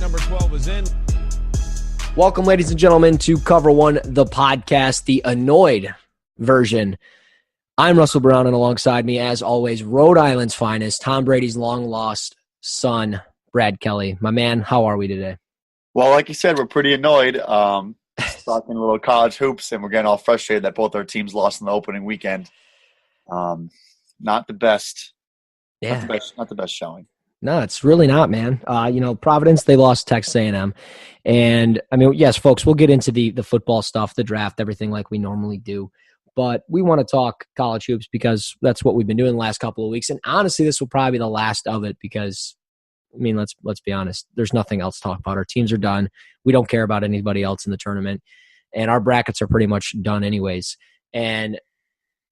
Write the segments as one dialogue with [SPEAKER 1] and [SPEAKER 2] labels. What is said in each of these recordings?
[SPEAKER 1] Number 12 is in.
[SPEAKER 2] Welcome, ladies and gentlemen, to Cover One, the podcast, the annoyed version. I'm Russell Brown, and alongside me, as always, Rhode Island's finest, Tom Brady's long-lost son, Brad Kelly. My man, how are we today?
[SPEAKER 3] Well, like you said, we're pretty annoyed. Talking a little college hoops, and we're getting all frustrated that both our teams lost in the opening weekend. Not the best.
[SPEAKER 2] Yeah.
[SPEAKER 3] Not the best showing.
[SPEAKER 2] No, it's really not, man. Providence, they lost Texas A&M. And, I mean, yes, folks, we'll get into the football stuff, the draft, everything like we normally do. But we want to talk college hoops because that's what we've been doing the last couple of weeks. And honestly, this will probably be the last of it because, I mean, let's be honest. There's nothing else to talk about. Our teams are done. We don't care about anybody else in the tournament. And our brackets are pretty much done anyways. And,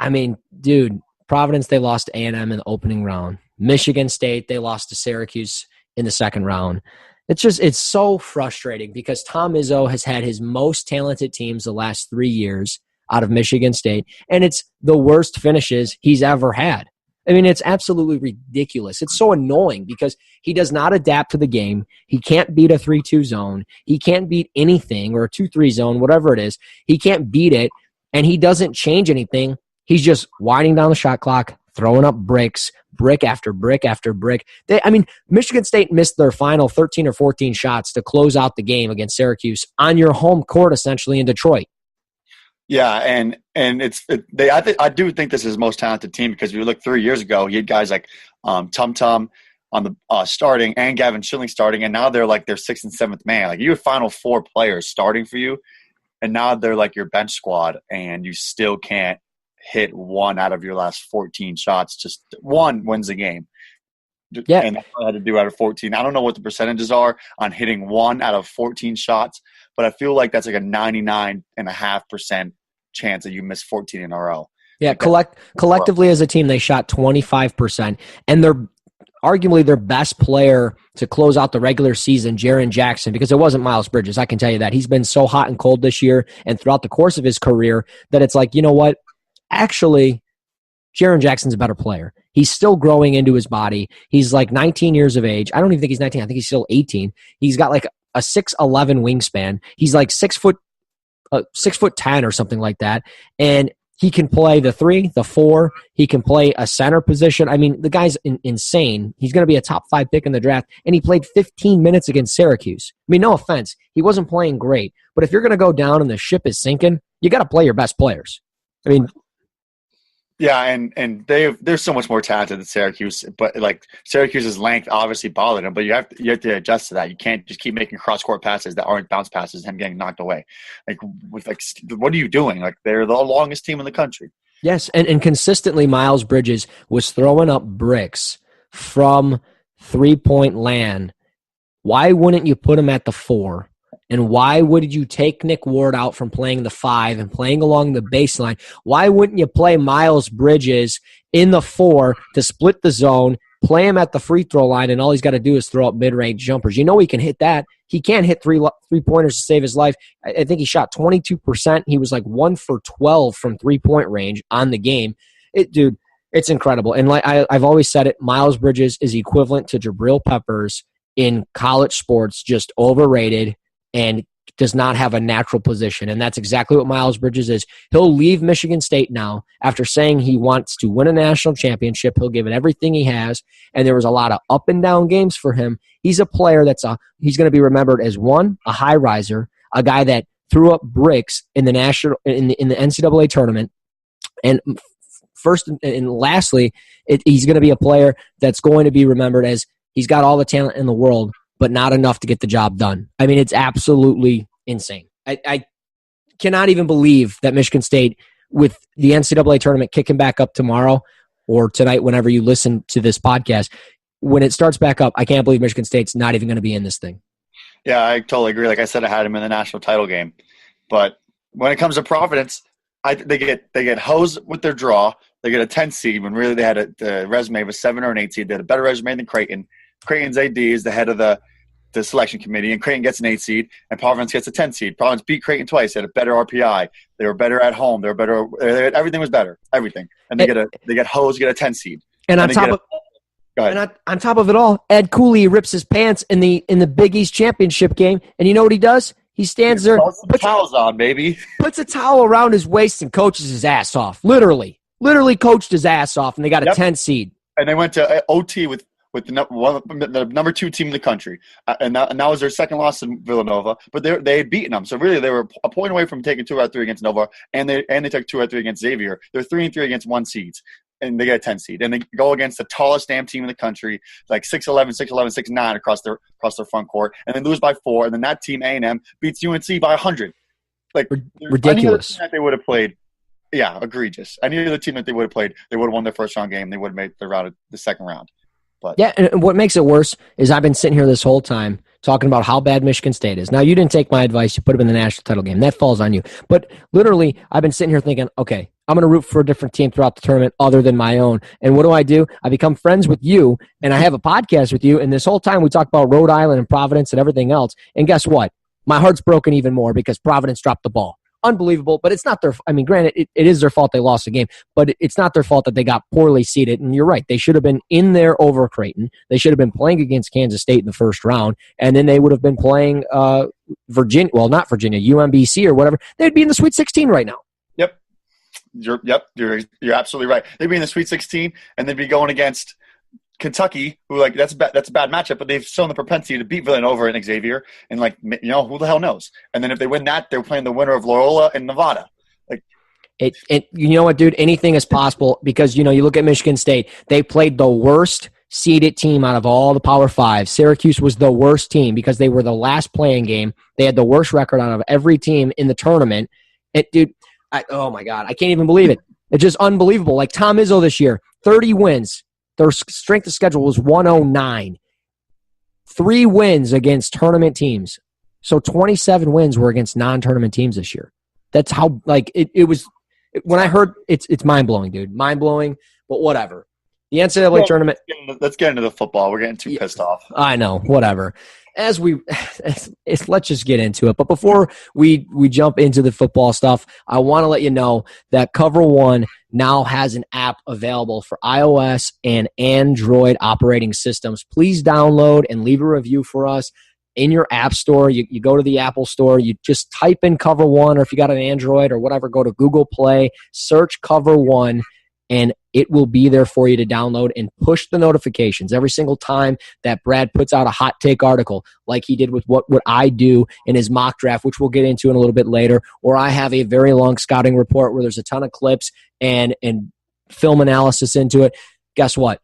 [SPEAKER 2] I mean, dude, Providence, they lost to A&M in the opening round. Michigan State, they lost to Syracuse in the second round. It's so frustrating because Tom Izzo has had his most talented teams the last 3 years out of Michigan State, and it's the worst finishes he's ever had. I mean, it's absolutely ridiculous. It's so annoying because he does not adapt to the game. He can't beat a 3-2 zone. He can't beat anything, or a 2-3 zone, whatever it is. He can't beat it, and he doesn't change anything. He's just winding down the shot clock, throwing up bricks, brick after brick after brick. Michigan State missed their final 13 or 14 shots to close out the game against Syracuse on your home court, essentially, in Detroit.
[SPEAKER 3] Yeah, and I do think this is his most talented team because if you look 3 years ago, he had guys like Tum Tum on the starting and Gavin Schilling starting, and now they're like their sixth and seventh man. Like you have final four players starting for you, and now they're like your bench squad, and you still can't hit one out of your last 14 shots. Just one wins the game.
[SPEAKER 2] Yeah,
[SPEAKER 3] and that's what I had to do out of 14. I don't know what the percentages are on hitting 1 out of 14 shots, but I feel like that's like a 99.5% chance that you miss 14 in a row.
[SPEAKER 2] Yeah, collectively as a team, they shot 25%, and they're arguably their best player to close out the regular season, Jaren Jackson, because it wasn't Miles Bridges. I can tell you that. He's been so hot and cold this year and throughout the course of his career that it's like, you know what? Actually, Jaren Jackson's a better player. He's still growing into his body. He's like 19 years of age. I don't even think he's 19. I think he's still 18. He's got like a 6'11" wingspan. He's like 6'10" or something like that. And he can play the 3, the 4. He can play a center position. I mean, the guy's insane. He's going to be a top 5 pick in the draft. And he played 15 minutes against Syracuse. I mean, no offense. He wasn't playing great. But if you're going to go down and the ship is sinking, you got to play your best players. I mean,
[SPEAKER 3] yeah, and they're so much more talented than Syracuse, but like Syracuse's length obviously bothered him. But you have to adjust to that. You can't just keep making cross court passes that aren't bounce passes and him getting knocked away. What are you doing? Like they're the longest team in the country.
[SPEAKER 2] Yes, and consistently Miles Bridges was throwing up bricks from 3-point land. Why wouldn't you put him at the 4? And why would you take Nick Ward out from playing the 5 and playing along the baseline? Why wouldn't you play Miles Bridges in the 4 to split the zone, play him at the free throw line, and all he's got to do is throw up mid-range jumpers? You know he can hit that. He can't hit three-pointers to save his life. I think he shot 22%. He was like 1 for 12 from three-point range on the game. Dude, it's incredible. And like I've always said it, Miles Bridges is equivalent to Jabril Peppers in college sports, just overrated and does not have a natural position. And that's exactly what Miles Bridges is. He'll leave Michigan State now after saying he wants to win a national championship. He'll give it everything he has. And there was a lot of up and down games for him. He's a player he's going to be remembered as a high riser, a guy that threw up bricks in the NCAA tournament. And first and lastly, he's going to be a player that's going to be remembered as he's got all the talent in the world, but not enough to get the job done. I mean, it's absolutely insane. I cannot even believe that Michigan State, with the NCAA tournament kicking back up tomorrow or tonight, whenever you listen to this podcast, when it starts back up, I can't believe Michigan State's not even going to be in this thing.
[SPEAKER 3] Yeah, I totally agree. Like I said, I had him in the national title game. But when it comes to Providence, they get hosed with their draw. They get a 10 seed when really they had the resume of a 7 or an 8 seed. They had a better resume than Creighton. Creighton's AD is the head of the selection committee, and Creighton gets an 8 seed, and Providence gets a 10 seed. Providence beat Creighton twice. They had a better RPI. They were better at home. They were better. Everything was better. Everything. And they get hosed, get a 10 seed.
[SPEAKER 2] And on top of
[SPEAKER 3] Go ahead.
[SPEAKER 2] And on top of it all, Ed Cooley rips his pants in the Big East championship game, and you know what he does? He stands there,
[SPEAKER 3] towels on, baby.
[SPEAKER 2] Puts a towel around his waist and coaches his ass off. Literally coached his ass off, and they got a 10 seed.
[SPEAKER 3] And they went to OT with the number 2 team in the country, and that was their second loss in Villanova. But they had beaten them, so really they were a point away from taking 2 out of 3 against Nova, and they took 2 out of 3 against Xavier. They're 3-3 against 1 seeds, and they get a 10 seed, and they go against the tallest damn team in the country, like 6'11", 6'9" across their front court, and then lose by 4. And then that team A&M beats UNC by 100. Like
[SPEAKER 2] ridiculous.
[SPEAKER 3] That they would have played. Yeah, egregious. Any other team that they would have played, they would have won their first round game. They would have made the second round. But
[SPEAKER 2] yeah, and what makes it worse is I've been sitting here this whole time talking about how bad Michigan State is. Now, you didn't take my advice. You put them in the national title game. That falls on you. But literally, I've been sitting here thinking, okay, I'm going to root for a different team throughout the tournament other than my own. And what do? I become friends with you, and I have a podcast with you. And this whole time we talk about Rhode Island and Providence and everything else. And guess what? My heart's broken even more because Providence dropped the ball. Unbelievable, but it's not their – I mean, granted, it is their fault they lost the game, but it's not their fault that they got poorly seeded. And you're right. They should have been in there over Creighton. They should have been playing against Kansas State in the first round, and then they would have been playing Virginia – well, not Virginia, UMBC or whatever. They'd be in the Sweet 16 right now.
[SPEAKER 3] Yep. You're absolutely right. They'd be in the Sweet 16, and they'd be going against – Kentucky, who that's a bad matchup, but they've shown the propensity to beat Villanova and Xavier, and who the hell knows? And then if they win that, they're playing the winner of Loyola and Nevada.
[SPEAKER 2] You know what, dude? Anything is possible because you look at Michigan State. They played the worst seeded team out of all the Power Five. Syracuse was the worst team because they were the last playing game. They had the worst record out of every team in the tournament. Oh my God, I can't even believe it. It's just unbelievable. Like Tom Izzo this year, 30 wins. Their strength of schedule was 109. 3 wins against tournament teams. So 27 wins were against non-tournament teams this year. That's how, it was, when I heard, it's mind-blowing, dude. Mind-blowing, but whatever. The NCAA tournament.
[SPEAKER 3] Let's get into the football. We're getting too pissed off.
[SPEAKER 2] I know, whatever. Let's just get into it. But before we jump into the football stuff, I want to let you know that Cover One now has an app available for iOS and Android operating systems. Please download and leave a review for us in your app store. You go to the Apple store, you just type in Cover One, or if you got an Android or whatever, go to Google Play, search Cover One, and it will be there for you to download and push the notifications every single time that Brad puts out a hot take article like he did with what would I do in his mock draft, which we'll get into in a little bit later, or I have a very long scouting report where there's a ton of clips and film analysis into it. Guess what?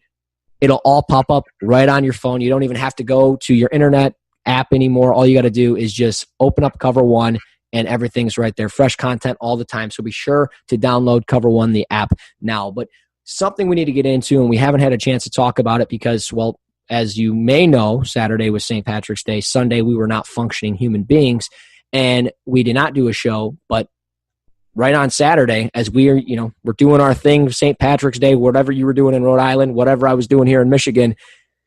[SPEAKER 2] It'll all pop up right on your phone. You don't even have to go to your internet app anymore. All you got to do is just open up Cover One, and everything's right there. Fresh content all the time. So be sure to download Cover One, the app, now. But something we need to get into, and we haven't had a chance to talk about it because, well, as you may know, Saturday was St. Patrick's Day. Sunday, we were not functioning human beings, and we did not do a show. But right on Saturday, as we're doing our thing, St. Patrick's Day, whatever you were doing in Rhode Island, whatever I was doing here in Michigan,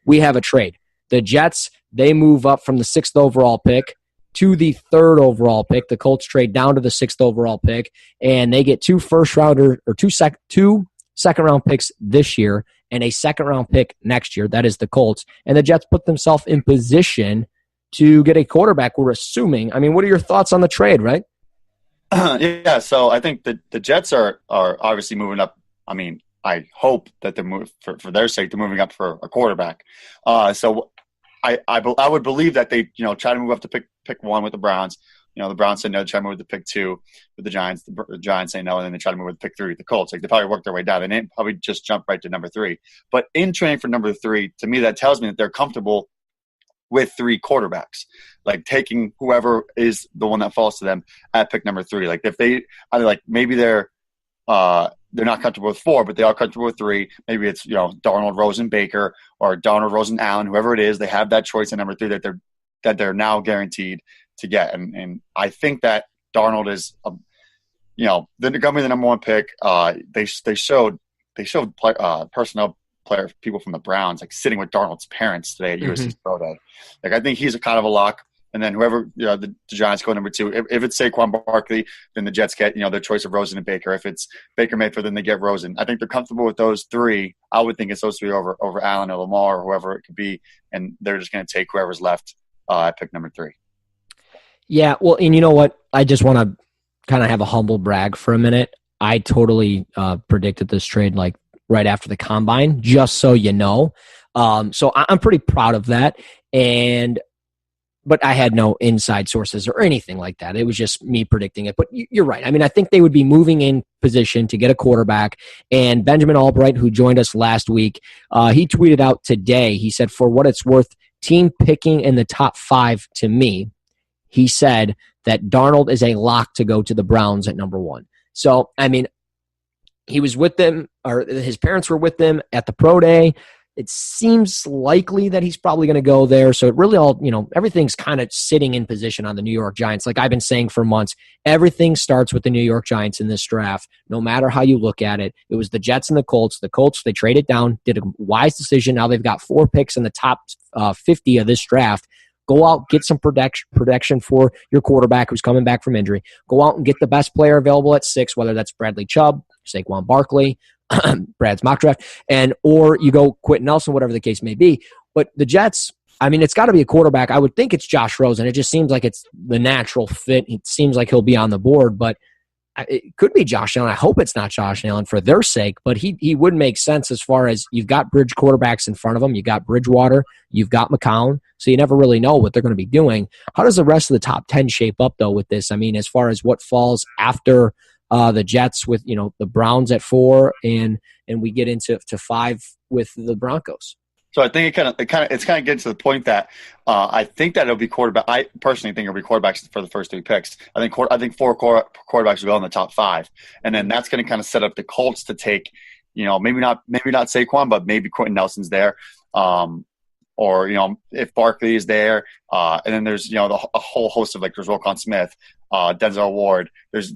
[SPEAKER 2] we have a trade. The Jets, they move up from the 6th overall pick to the 3rd overall pick. The Colts trade down to the 6th overall pick, and they get 2 second-round picks this year and a second-round pick next year. That is the Colts. And the Jets put themselves in position to get a quarterback, we're assuming. I mean, what are your thoughts on the trade, right?
[SPEAKER 3] Yeah, so I think the Jets are obviously moving up. I mean, I hope that they're moving for their sake. They're moving up for a quarterback. So I would believe that they try to move up to pick 1 with the Browns. The Browns say no, try to move to pick 2 with the Giants. The Giants say no, and then they try to move to pick 3 with the Colts. They probably work their way down. They didn't probably just jump right to number 3. But in training for number 3, to me, that tells me that they're comfortable with 3 quarterbacks, like taking whoever is the one that falls to them at pick number 3. Like if they maybe they're not comfortable with 4, but they are comfortable with 3. Maybe it's Darnold, Rosen, Baker, or Darnold, Rosen, Allen, whoever it is. They have that choice at number 3 that they're now guaranteed to get. And I think that Darnold is they're going to be the number 1 pick. They showed personnel people from the Browns sitting with Darnold's parents today at USC's Pro Day. I think he's a kind of a lock. And then whoever, the Giants go number 2. If it's Saquon Barkley, then the Jets get, their choice of Rosen and Baker. If it's Baker Mayfield, then they get Rosen. I think they're comfortable with those 3. I would think it's those 3 over Allen or Lamar or whoever it could be. And they're just going to take whoever's left at pick number 3.
[SPEAKER 2] Yeah, well, and you know what? I just want to kind of have a humble brag for a minute. I totally predicted this trade like right after the combine, just so you know. So I'm pretty proud of that. But I had no inside sources or anything like that. It was just me predicting it. But you're right. I mean, I think they would be moving in position to get a quarterback. And Benjamin Albright, who joined us last week, he tweeted out today, he said, for what it's worth, team picking in the top 5 to me, he said that Darnold is a lock to go to the Browns at number 1. So, I mean, he was with them, or his parents were with them at the pro day. It seems likely that he's probably going to go there. So it really all, everything's kind of sitting in position on the New York Giants. Like I've been saying for months, everything starts with the New York Giants in this draft, no matter how you look at it. It was the Jets and the Colts. The Colts, they traded down, did a wise decision. Now they've got 4 picks in the top 50 of this draft. Go out, get some protection for your quarterback who's coming back from injury. Go out and get the best player available at 6, whether that's Bradley Chubb, Saquon Barkley, Brad's mock draft, or you go Quentin Nelson, whatever the case may be. But the Jets, I mean, it's got to be a quarterback. I would think it's Josh Rosen. It just seems like it's the natural fit. It seems like he'll be on the board, but it could be Josh Allen. I hope it's not Josh Allen for their sake, but he would make sense as far as you've got bridge quarterbacks in front of him. You've got Bridgewater. You've got McCown. So you never really know what they're going to be doing. How does the rest of the top 10 shape up, though, with this? I mean, as far as what falls after the Jets with, the Browns at 4 and we get into 5 with the Broncos.
[SPEAKER 3] So I think it's kind of getting to the point that I think that it'll be quarterback. I personally think it'll be quarterbacks for the first 3 picks. I think 4 quarterbacks will go in the top 5, and then that's going to kind of set up the Colts to take, maybe not Saquon, but maybe Quentin Nelson's there, or if Barkley is there, and then there's a whole host of there's Roquan Smith, Denzel Ward. There's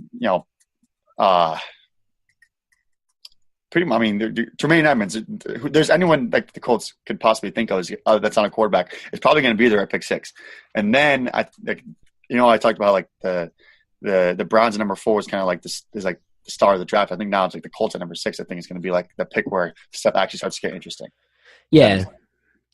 [SPEAKER 3] Tremaine Edmonds. There's anyone like the Colts could possibly think of that's on a quarterback. It's probably going to be there at pick 6. And then I talked about like the Browns at number 4 is kind of like this is like the star of the draft. I think now it's like the Colts at number 6. I think it's going to be like the pick where stuff actually starts to get interesting.
[SPEAKER 2] Yeah.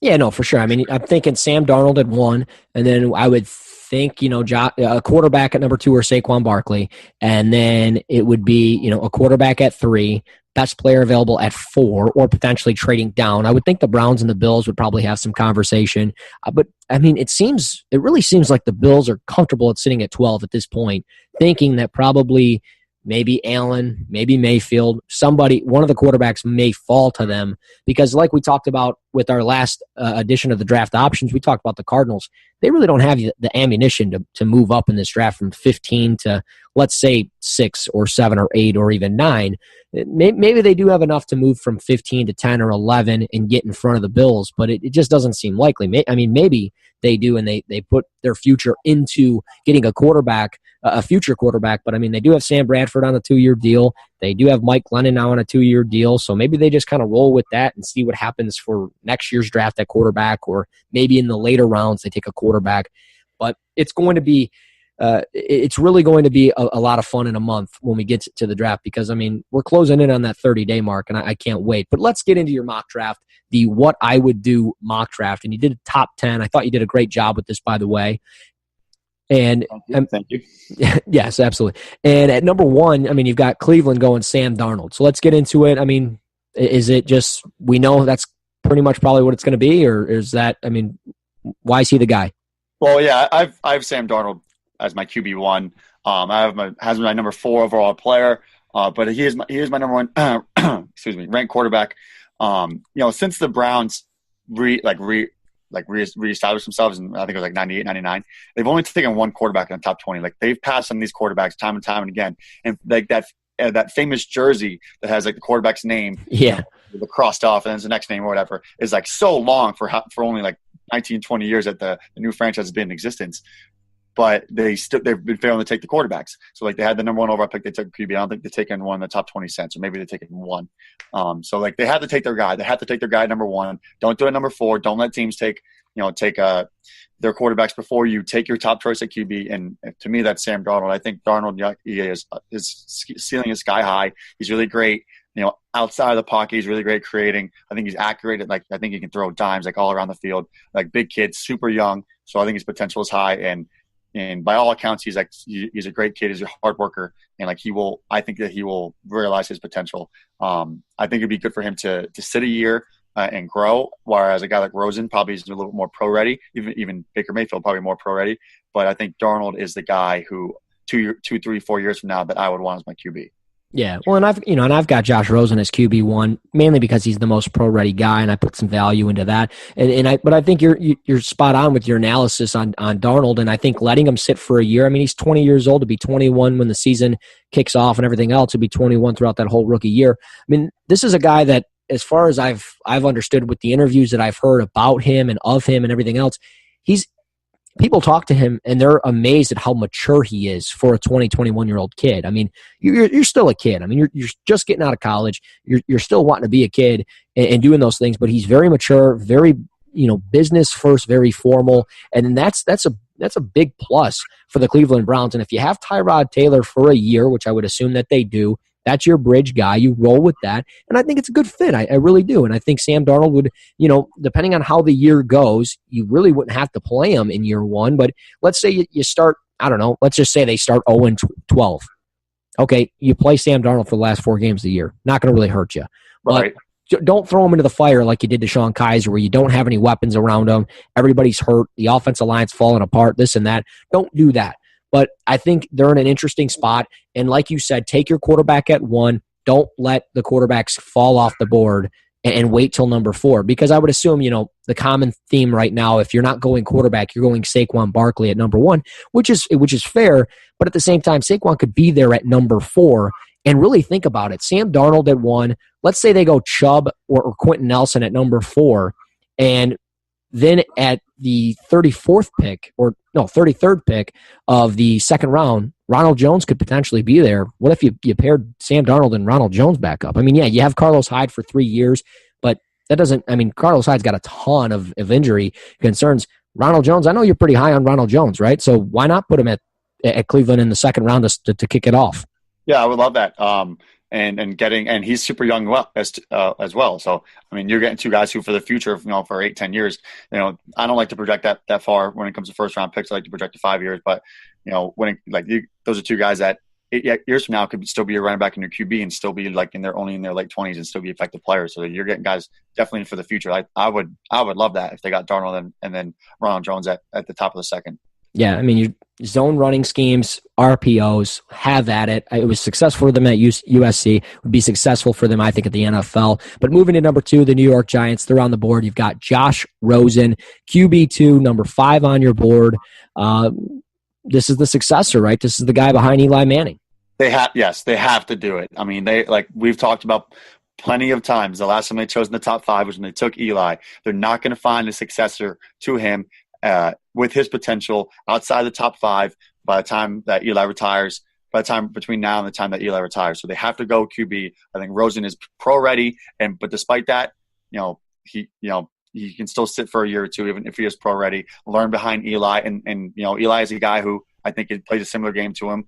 [SPEAKER 2] Yeah, no, for sure. I mean, I'm thinking Sam Darnold at 1, and then I would think, a quarterback at number 2 or Saquon Barkley, and then it would be, a quarterback at 3, best player available at 4, or potentially trading down. I would think the Browns and the Bills would probably have some conversation. But, I mean, it really seems like the Bills are comfortable at sitting at 12 at this point, thinking that probably maybe Allen, maybe Mayfield, one of the quarterbacks may fall to them because like we talked about with our last edition of the draft options, we talked about the Cardinals. They really don't have the ammunition to move up in this draft from 15 to, let's say, 6 or 7 or 8 or even 9. Maybe they do have enough to move from 15 to 10 or 11 and get in front of the Bills, but it just doesn't seem likely. I mean, maybe they do and they put their future into getting a quarterback, a future quarterback, but I mean, they do have Sam Bradford on a 2-year deal. They do have Mike Glennon now on a 2-year deal, so maybe they just kind of roll with that and see what happens for next year's draft at quarterback, or maybe in the later rounds they take a quarterback. But it's going to be it's really going to be a lot of fun in a month when we get to the draft because, I mean, we're closing in on that 30-day mark, and I can't wait. But let's get into your mock draft, the What I Would Do mock draft. And you did a top 10. I thought you did a great job with this, by the way. And
[SPEAKER 3] Thank you.
[SPEAKER 2] Yes, absolutely. And at number 1, I mean, you've got Cleveland going Sam Darnold. So let's get into it. I mean, is it just we know that's pretty much probably what it's going to be, or is that, I mean, why is he the guy?
[SPEAKER 3] Well, yeah, I have Sam Darnold as my QB1. I have my number 4 overall player, but he is my number 1 ranked quarterback. Since the Browns reestablished themselves, and I think it was like 98, 99. They've only taken 1 quarterback in the top 20. Like they've passed on these quarterbacks time and time and again. And like that famous jersey that has like the quarterback's name, the crossed off, and then the next name or whatever is like so long for only like 19, 20 years that the new franchise has been in existence. But they've been failing to take the quarterbacks. So like they had the number 1 overall pick, they took QB. I don't think they've taken one in the top 20 cents, or maybe they've taken 1. So like they have to take their guy. They have to take their guy at number 1. Don't do it at number 4. Don't let teams take take their quarterbacks before you take your top choice at QB. And to me, that's Sam Darnold. I think Darnold, his ceiling is sky high. He's really great. Outside of the pocket, he's really great creating. I think he's accurate. I think he can throw dimes all around the field. Big kid, super young. So I think his potential is high. And by all accounts, he's a great kid. He's a hard worker, and I think that he will realize his potential. I think it'd be good for him to sit a year and grow. Whereas a guy like Rosen probably is a little bit more pro ready. Even Baker Mayfield probably more pro ready. But I think Darnold is the guy who 2, 3, 4 years from now that I would want as my QB.
[SPEAKER 2] Yeah, well, and I've got Josh Rosen as QB1 mainly because he's the most pro-ready guy, and I put some value into that. But I think you're spot on with your analysis on Darnold, and I think letting him sit for a year. I mean, he's 20 years old to be 21 when the season kicks off, and everything else to be 21 throughout that whole rookie year. I mean, this is a guy that, as far as I've understood with the interviews that I've heard about him and of him and everything else, people talk to him and they're amazed at how mature he is for a 21-year-old kid. I mean, you're still a kid. I mean, you're just getting out of college. You're still wanting to be a kid and doing those things, but he's very mature, very, business first, very formal. And that's a big plus for the Cleveland Browns. And if you have Tyrod Taylor for a year, which I would assume that they do, that's your bridge guy. You roll with that. And I think it's a good fit. I really do. And I think Sam Darnold would, depending on how the year goes, you really wouldn't have to play him in year one. But let's say you start, I don't know, let's just say they start 0-12. Okay, you play Sam Darnold for the last 4 games of the year. Not going to really hurt you. But don't throw him into the kaiser like you did to Sean Kaiser, where you don't have any weapons around him. Everybody's hurt. The offensive line's falling apart, this and that. Don't do that. But I think they're in an interesting spot. And like you said, take your quarterback at 1. Don't let the quarterbacks fall off the board and wait till number 4. Because I would assume, the common theme right now, if you're not going quarterback, you're going Saquon Barkley at number 1, which is fair. But at the same time, Saquon could be there at number 4. And really think about it. Sam Darnold at 1. Let's say they go Chubb or Quentin Nelson at number 4. And then at the 33rd pick of the second round, Ronald Jones could potentially be there. What if you paired Sam Darnold and Ronald Jones back up? I mean, yeah, you have Carlos Hyde for 3 years, but that doesn't – I mean, Carlos Hyde's got a ton of injury concerns. Ronald Jones, I know you're pretty high on Ronald Jones, right? So why not put him at Cleveland in the second round to kick it off? Yeah,
[SPEAKER 3] I would love that. And he's super young as well. So, I mean, you're getting 2 guys who for the future, for 8-10 years, I don't like to project that far when it comes to first round picks. I like to project to 5 years, but those are 2 guys that 8 years from now could still be a running back in your QB and still be only in their late 20s and still be effective players. So you're getting guys definitely for the future. I would love that if they got Darnold and then Ronald Jones at the top of the second.
[SPEAKER 2] Yeah, I mean, your zone running schemes, RPOs, have at it. It was successful for them at USC. Would be successful for them, I think, at the NFL. But moving to number 2, the New York Giants, they're on the board. You've got Josh Rosen, QB2, number 5 on your board. This is the successor, right? This is the guy behind Eli Manning.
[SPEAKER 3] They have to do it. I mean, we've talked about plenty of times. The last time they chose in the top 5 was when they took Eli. They're not going to find a successor to him. With his potential outside the top 5 by the time that Eli retires, between now and the time that Eli retires. So they have to go QB. I think Rosen is pro ready, but despite that, he can still sit for a year or 2, even if he is pro ready, learn behind Eli. And Eli is a guy who I think it plays a similar game to him.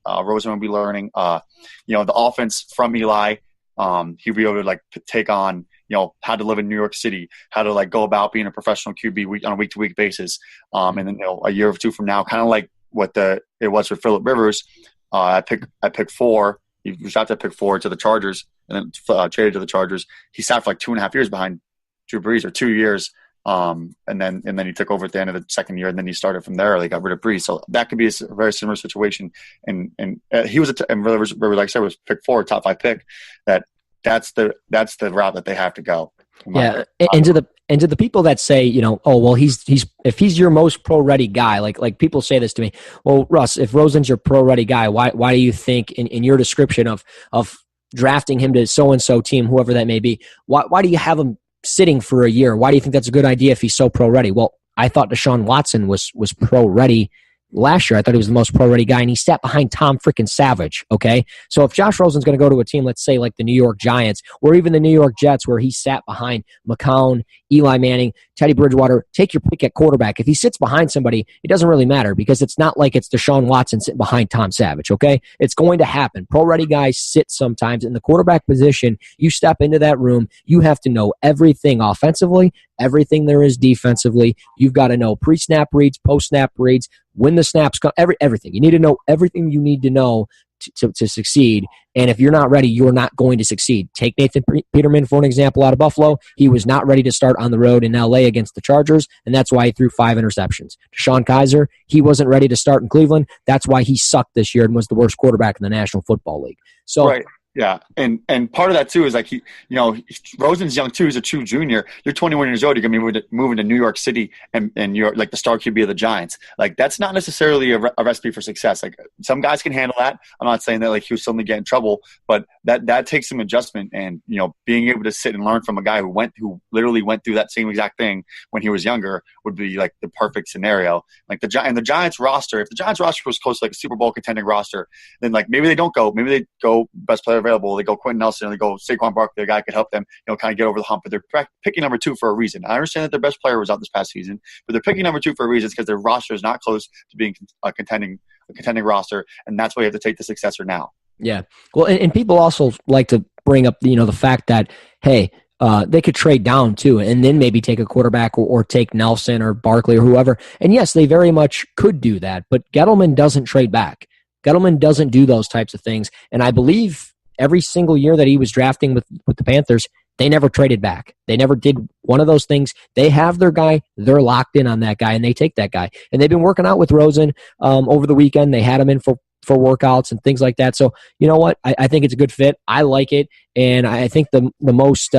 [SPEAKER 3] Rosen will be learning, the offense from Eli. He'll be able to take on, how to live in New York City, how to go about being a professional QB on a week-to-week basis. And then, a year or 2 from now, kind of like what it was for Phillip Rivers, at pick 4, he was out to pick 4 to the Chargers and then traded to the Chargers. He sat for 2.5 years behind Drew Brees, or 2 years. And then he took over at the end of the second year, and then he started from there. They got rid of Brees. So that could be a very similar situation. And he was, and Rivers, like I said, was pick 4, top 5 pick. That's the route that they have to go.
[SPEAKER 2] Yeah, and to the people that say, he's if he's your most pro ready guy, like people say this to me. Well, Russ, if Rosen's your pro ready guy, why do you think in your description of drafting him to so and so team, whoever that may be, why do you have him sitting for a year? Why do you think that's a good idea if he's so pro ready? Well, I thought Deshaun Watson was pro ready last year, I thought he was the most pro-ready guy, and he sat behind Tom freaking Savage, okay? So if Josh Rosen's going to go to a team, let's say like the New York Giants or even the New York Jets where he sat behind McCown, Eli Manning, Teddy Bridgewater, take your pick at quarterback. If he sits behind somebody, it doesn't really matter because it's not like it's Deshaun Watson sitting behind Tom Savage, okay? It's going to happen. Pro-ready guys sit sometimes. In the quarterback position, you step into that room, you have to know everything offensively, everything there is defensively. You've got to know pre-snap reads, post-snap reads, when the snaps come, everything. You need to know everything you need to know to succeed. And if you're not ready, you're not going to succeed. Take Nathan Peterman for an example out of Buffalo. He was not ready to start on the road in L.A. against the Chargers, and that's why he threw 5 interceptions. DeShone Kizer, he wasn't ready to start in Cleveland. That's why he sucked this year and was the worst quarterback in the National Football League. So,
[SPEAKER 3] right. Yeah, and part of that too is like Rosen's young too. He's a true junior. You're 21 years old. You're gonna be moving to New York City, and you're like the star QB of the Giants. Like that's not necessarily a recipe for success. Like some guys can handle that. I'm not saying that like he was suddenly get in trouble, but that takes some adjustment, and being able to sit and learn from a guy who literally went through that same exact thing when he was younger would be like the perfect scenario. Like the Giants roster, if the Giants roster was close to like a Super Bowl contending roster, then like maybe they go best player available. They go Quentin Nelson, or they go Saquon Barkley. A guy could help them, kind of get over the hump. But they're picking number 2 for a reason. I understand that their best player was out this past season, but they're picking number 2 for a reason because their roster is not close to being a contending roster, and that's why you have to take the successor now.
[SPEAKER 2] Yeah. Well, and people also like to bring up the fact that hey, they could trade down too, and then maybe take a quarterback or take Nelson or Barkley or whoever. And yes, they very much could do that, but Gettleman doesn't trade back. Gettleman doesn't do those types of things, and I believe every single year that he was drafting with the Panthers, they never traded back. They never did one of those things. They have their guy. They're locked in on that guy, and they take that guy. And they've been working out with Rosen over the weekend. They had him in for workouts and things like that. So, you know what? I think it's a good fit. I like it. And I think the most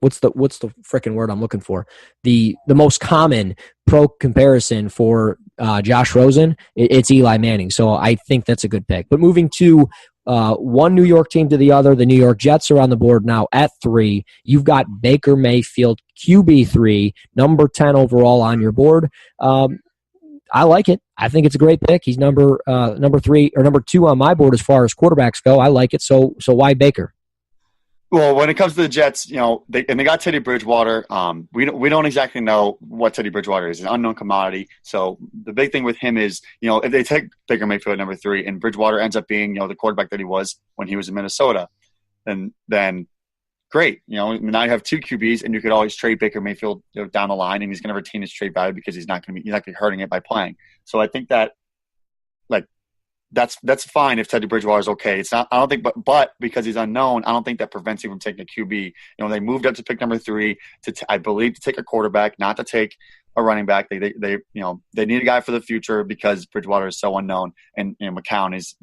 [SPEAKER 2] what's the freaking word I'm looking for? The most common pro comparison for Josh Rosen, it's Eli Manning. So I think that's a good pick. But moving to one New York team to the other, the New York Jets are on the board now at 3. You've got Baker Mayfield, QB3, number 10 overall on your board. I like it. I think it's a great pick. He's number 3 or number 2 on my board as far as quarterbacks go. I like it. So why Baker?
[SPEAKER 3] Well, when it comes to the Jets, they got Teddy Bridgewater. We don't exactly know what Teddy Bridgewater is, an unknown commodity. So the big thing with him is, if they take Baker Mayfield at number 3 and Bridgewater ends up being, the quarterback that he was when he was in Minnesota, then great. Now you have 2 QBs, and you could always trade Baker Mayfield down the line, and he's going to retain his trade value because he's not going to be hurting it by playing. So I think that that's fine if Teddy Bridgewater is okay. It's not. I don't think, but because he's unknown, I don't think that prevents him from taking a QB. They moved up to pick number 3 I believe to take a quarterback, not to take a running back. They need a guy for the future because Bridgewater is so unknown, and McCown is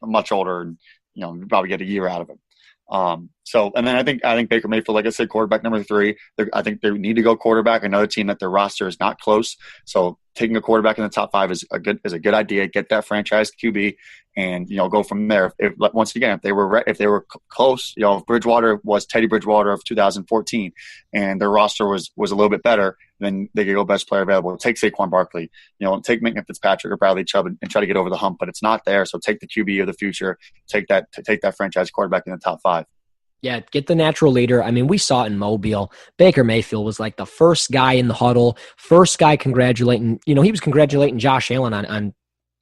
[SPEAKER 3] much older, and you probably get a year out of him. And then I think Baker Mayfield, like I said, quarterback number 3. I think they need to go quarterback. Another team that their roster is not close, so taking a quarterback in the top 5 is a good idea. Get that franchise QB, and go from there. Once again, if they were close, if Bridgewater was Teddy Bridgewater of 2014, and their roster was a little bit better, then they could go best player available. Take Saquon Barkley, take Minka Fitzpatrick or Bradley Chubb and try to get over the hump, but it's not there. So take the QB of the future. Take that franchise quarterback in the top 5.
[SPEAKER 2] Yeah, get the natural leader. I mean, we saw it in Mobile. Baker Mayfield was like the first guy in the huddle, first guy congratulating. He was congratulating Josh Allen on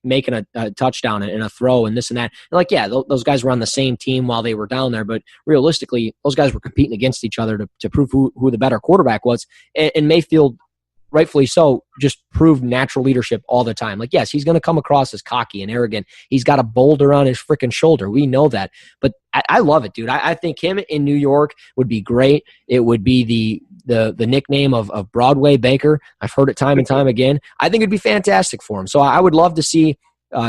[SPEAKER 2] making a touchdown and a throw and this and that. And those guys were on the same team while they were down there, but realistically, those guys were competing against each other to prove who the better quarterback was. And Mayfield, rightfully so, just proved natural leadership all the time. Yes, he's going to come across as cocky and arrogant. He's got a boulder on his freaking shoulder. We know that. But I love it, dude. I think him in New York would be great. It would be the nickname of Broadway Baker. I've heard it time and time again. I think it'd be fantastic for him. So I would love to see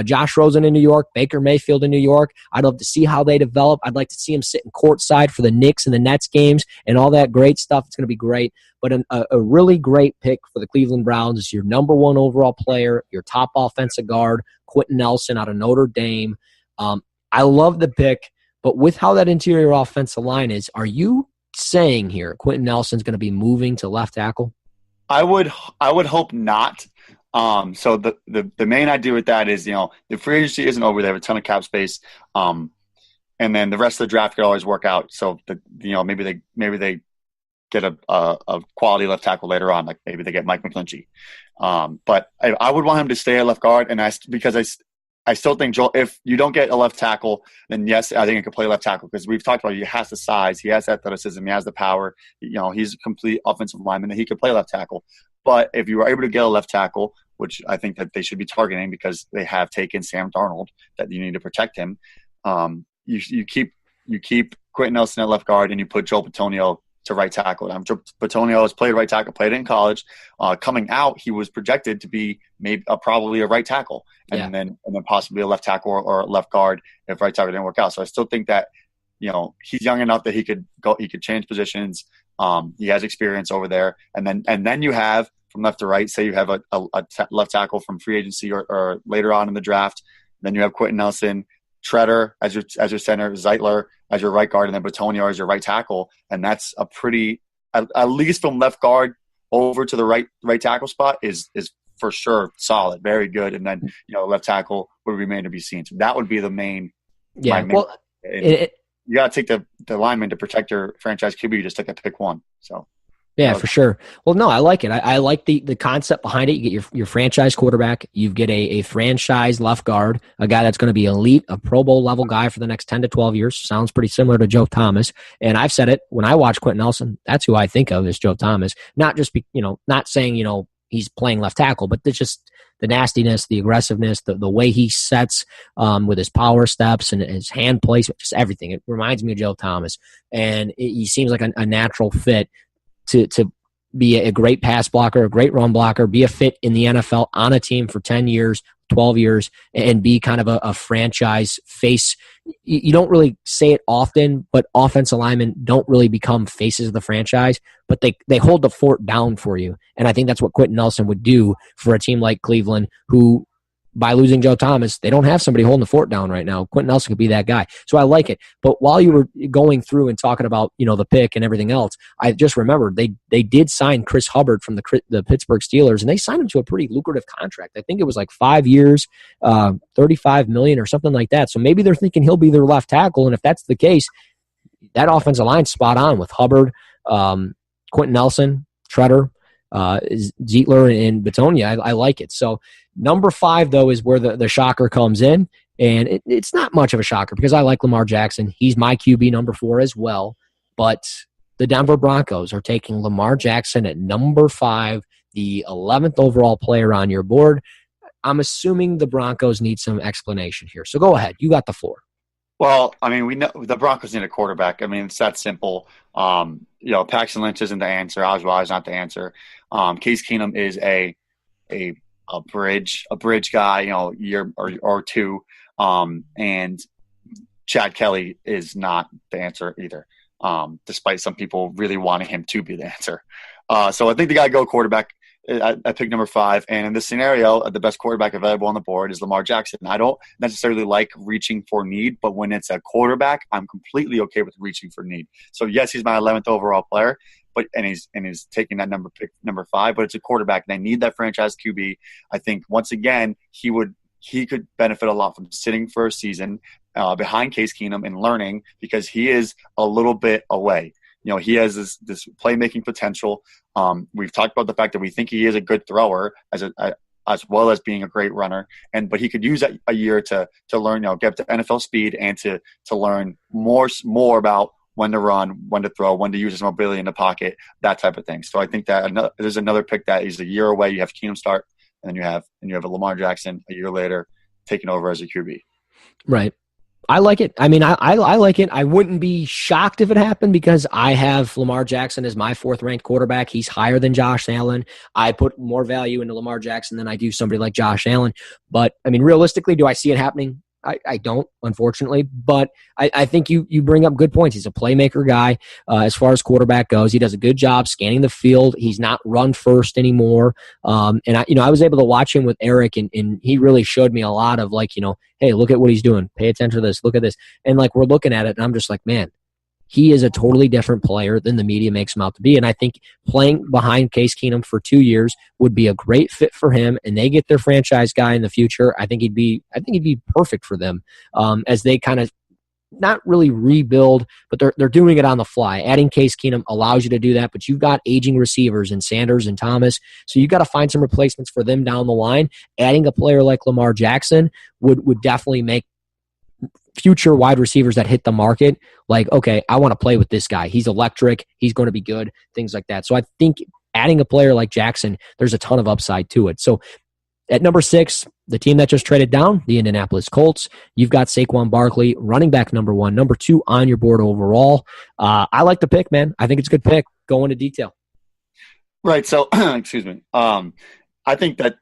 [SPEAKER 2] Josh Rosen in New York, Baker Mayfield in New York. I'd love to see how they develop. I'd like to see him sitting courtside for the Knicks and the Nets games and all that great stuff. It's going to be great. But a really great pick for the Cleveland Browns is your number 1 overall player, your top offensive guard, Quentin Nelson out of Notre Dame. I love the pick, but with how that interior offensive line is, are you saying here Quentin Nelson's going to be moving to left tackle?
[SPEAKER 3] I would hope not. So the main idea with that is, the free agency isn't over. They have a ton of cap space. And then the rest of the draft could always work out. So maybe they get a quality left tackle later on. Like maybe they get Mike McGlinchey. But I would want him to stay at left guard, and because I still think, Joel, if you don't get a left tackle, then yes, I think he could play left tackle, because we've talked about he has the size, he has the athleticism, he has the power. He's a complete offensive lineman, that he could play left tackle. But if you were able to get a left tackle, which I think that they should be targeting because they have taken Sam Darnold, that you need to protect him, you keep Quentin Nelson at left guard, and you put Joe Bitonio to right tackle. Bitonio has played right tackle, played it in college. Coming out, he was projected to be probably a right tackle, and then possibly a left tackle or left guard if right tackle didn't work out. So I still think that he's young enough that he could change positions. He has experience over there, and then you have from left to right. Say you have a left tackle from free agency or later on in the draft. Then you have Quentin Nelson, Treader as your center, Zeitler as your right guard, and then Bitonio as your right tackle. And that's a pretty, at least from left guard over to the right tackle spot is for sure solid, very good. And then left tackle would remain to be seen. So that would be the main.
[SPEAKER 2] Yeah.
[SPEAKER 3] You got to take the lineman to protect your franchise QB. You just take that pick one. So.
[SPEAKER 2] Yeah, for sure. Well, no, I like it. I like the concept behind it. You get your franchise quarterback. You get a franchise left guard, a guy that's going to be elite, a Pro Bowl level guy for the next 10 to 12 years. Sounds pretty similar to Joe Thomas. And I've said it, when I watch Quentin Nelson, that's who I think of as Joe Thomas. Not just, not saying, he's playing left tackle, but it's just the nastiness, the aggressiveness, the way he sets with his power steps and his hand placement, just everything. It reminds me of Joe Thomas. And he seems like a natural fit to be a great pass blocker, a great run blocker, be a fit in the NFL on a team for 10 years, 12 years, and be kind of a franchise face. You don't really say it often, but offensive linemen don't really become faces of the franchise, but they hold the fort down for you. And I think that's what Quentin Nelson would do for a team like Cleveland, who, by losing Joe Thomas, they don't have somebody holding the fort down right now. Quentin Nelson could be that guy. So I like it. But while you were going through and talking about, the pick and everything else, I just remembered they did sign Chris Hubbard from the Pittsburgh Steelers, and they signed him to a pretty lucrative contract. I think it was like 5 years, $35 million or something like that. So maybe they're thinking he'll be their left tackle. And if that's the case, that offensive line's spot on with Hubbard, Quentin Nelson, Treader, Zeitler, and Bitonio. I like it. So number 5, though, is where the shocker comes in. And it's not much of a shocker because I like Lamar Jackson. He's my QB number 4 as well. But the Denver Broncos are taking Lamar Jackson at number 5, the 11th overall player on your board. I'm assuming the Broncos need some explanation here. So go ahead. You got the floor.
[SPEAKER 3] Well, I mean, we know the Broncos need a quarterback. I mean, it's that simple. Paxton Lynch isn't the answer. Oswei's not the answer. Case Keenum is a bridge guy, year or two. And Chad Kelly is not the answer either, despite some people really wanting him to be the answer. So I think they got to go quarterback. I pick number 5. And in this scenario, the best quarterback available on the board is Lamar Jackson. I don't necessarily like reaching for need, but when it's a quarterback, I'm completely okay with reaching for need. So yes, he's my 11th overall player, and he's taking that pick number 5, but it's a quarterback. They need that franchise QB. I think once again, he could benefit a lot from sitting for a season behind Case Keenum and learning, because he is a little bit away. He has this playmaking potential. We've talked about the fact that we think he is a good thrower as well as being a great runner, but he could use a year to learn, get to NFL speed and to learn more about when to run, when to throw, when to use his mobility in the pocket, that type of thing. So I think that there's another pick that he's a year away. You have Keenum start, and then you have a Lamar Jackson a year later taking over as a QB.
[SPEAKER 2] Right. I like it. I mean, I like it. I wouldn't be shocked if it happened because I have Lamar Jackson as my 4th-ranked quarterback. He's higher than Josh Allen. I put more value into Lamar Jackson than I do somebody like Josh Allen. But, I mean, realistically, do I see it happening? I don't, unfortunately, but I think you bring up good points. He's a playmaker guy as far as quarterback goes. He does a good job scanning the field. He's not run first anymore. And I was able to watch him with Eric, and he really showed me a lot of hey, look at what he's doing. Pay attention to this. Look at this. And we're looking at it, and I'm just like, man, he is a totally different player than the media makes him out to be. And I think playing behind Case Keenum for 2 years would be a great fit for him, and they get their franchise guy in the future. I think he'd be perfect for them as they kind of not really rebuild, but they're doing it on the fly. Adding Case Keenum allows you to do that, but you've got aging receivers in Sanders and Thomas, so you've got to find some replacements for them down the line. Adding a player like Lamar Jackson would definitely make future wide receivers that hit the market like, okay, I want to play with this guy. He's electric. He's going to be good, things like that. So I think adding a player like Jackson, there's a ton of upside to it. So at number 6, the team that just traded down, the Indianapolis Colts, you've got Saquon Barkley, running back number 1, number 2 on your board overall. I like the pick, man. I think it's a good pick. Go into detail. Right.
[SPEAKER 3] So, excuse me. I think that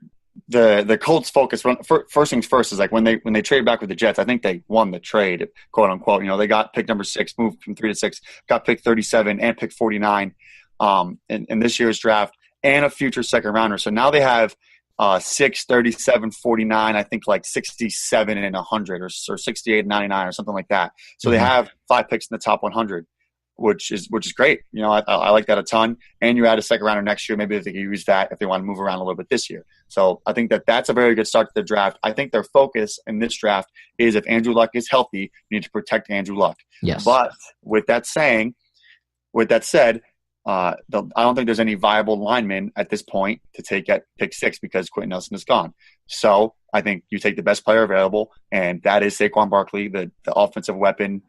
[SPEAKER 3] the Colts focus first things first is like when they traded back with the Jets, I think they won the trade, quote unquote. You know, they got pick number 6, moved from 3 to 6, got pick 37 and pick 49 in this year's draft, and a future second rounder. So now they have 6, 37, 49, I think like 67 and 100 or 68 and 99 or something like that. So they have 5 picks in the top 100, which is great. You know, I like that a ton. And you add a second rounder next year. Maybe they can use that if they want to move around a little bit this year. So I think that's a very good start to the draft. I think their focus in this draft is if Andrew Luck is healthy, you need to protect Andrew Luck.
[SPEAKER 2] Yes.
[SPEAKER 3] But with that said, I don't think there's any viable linemen at this point to take at pick 6 because Quentin Nelson is gone. So I think you take the best player available, and that is Saquon Barkley, the offensive weapon,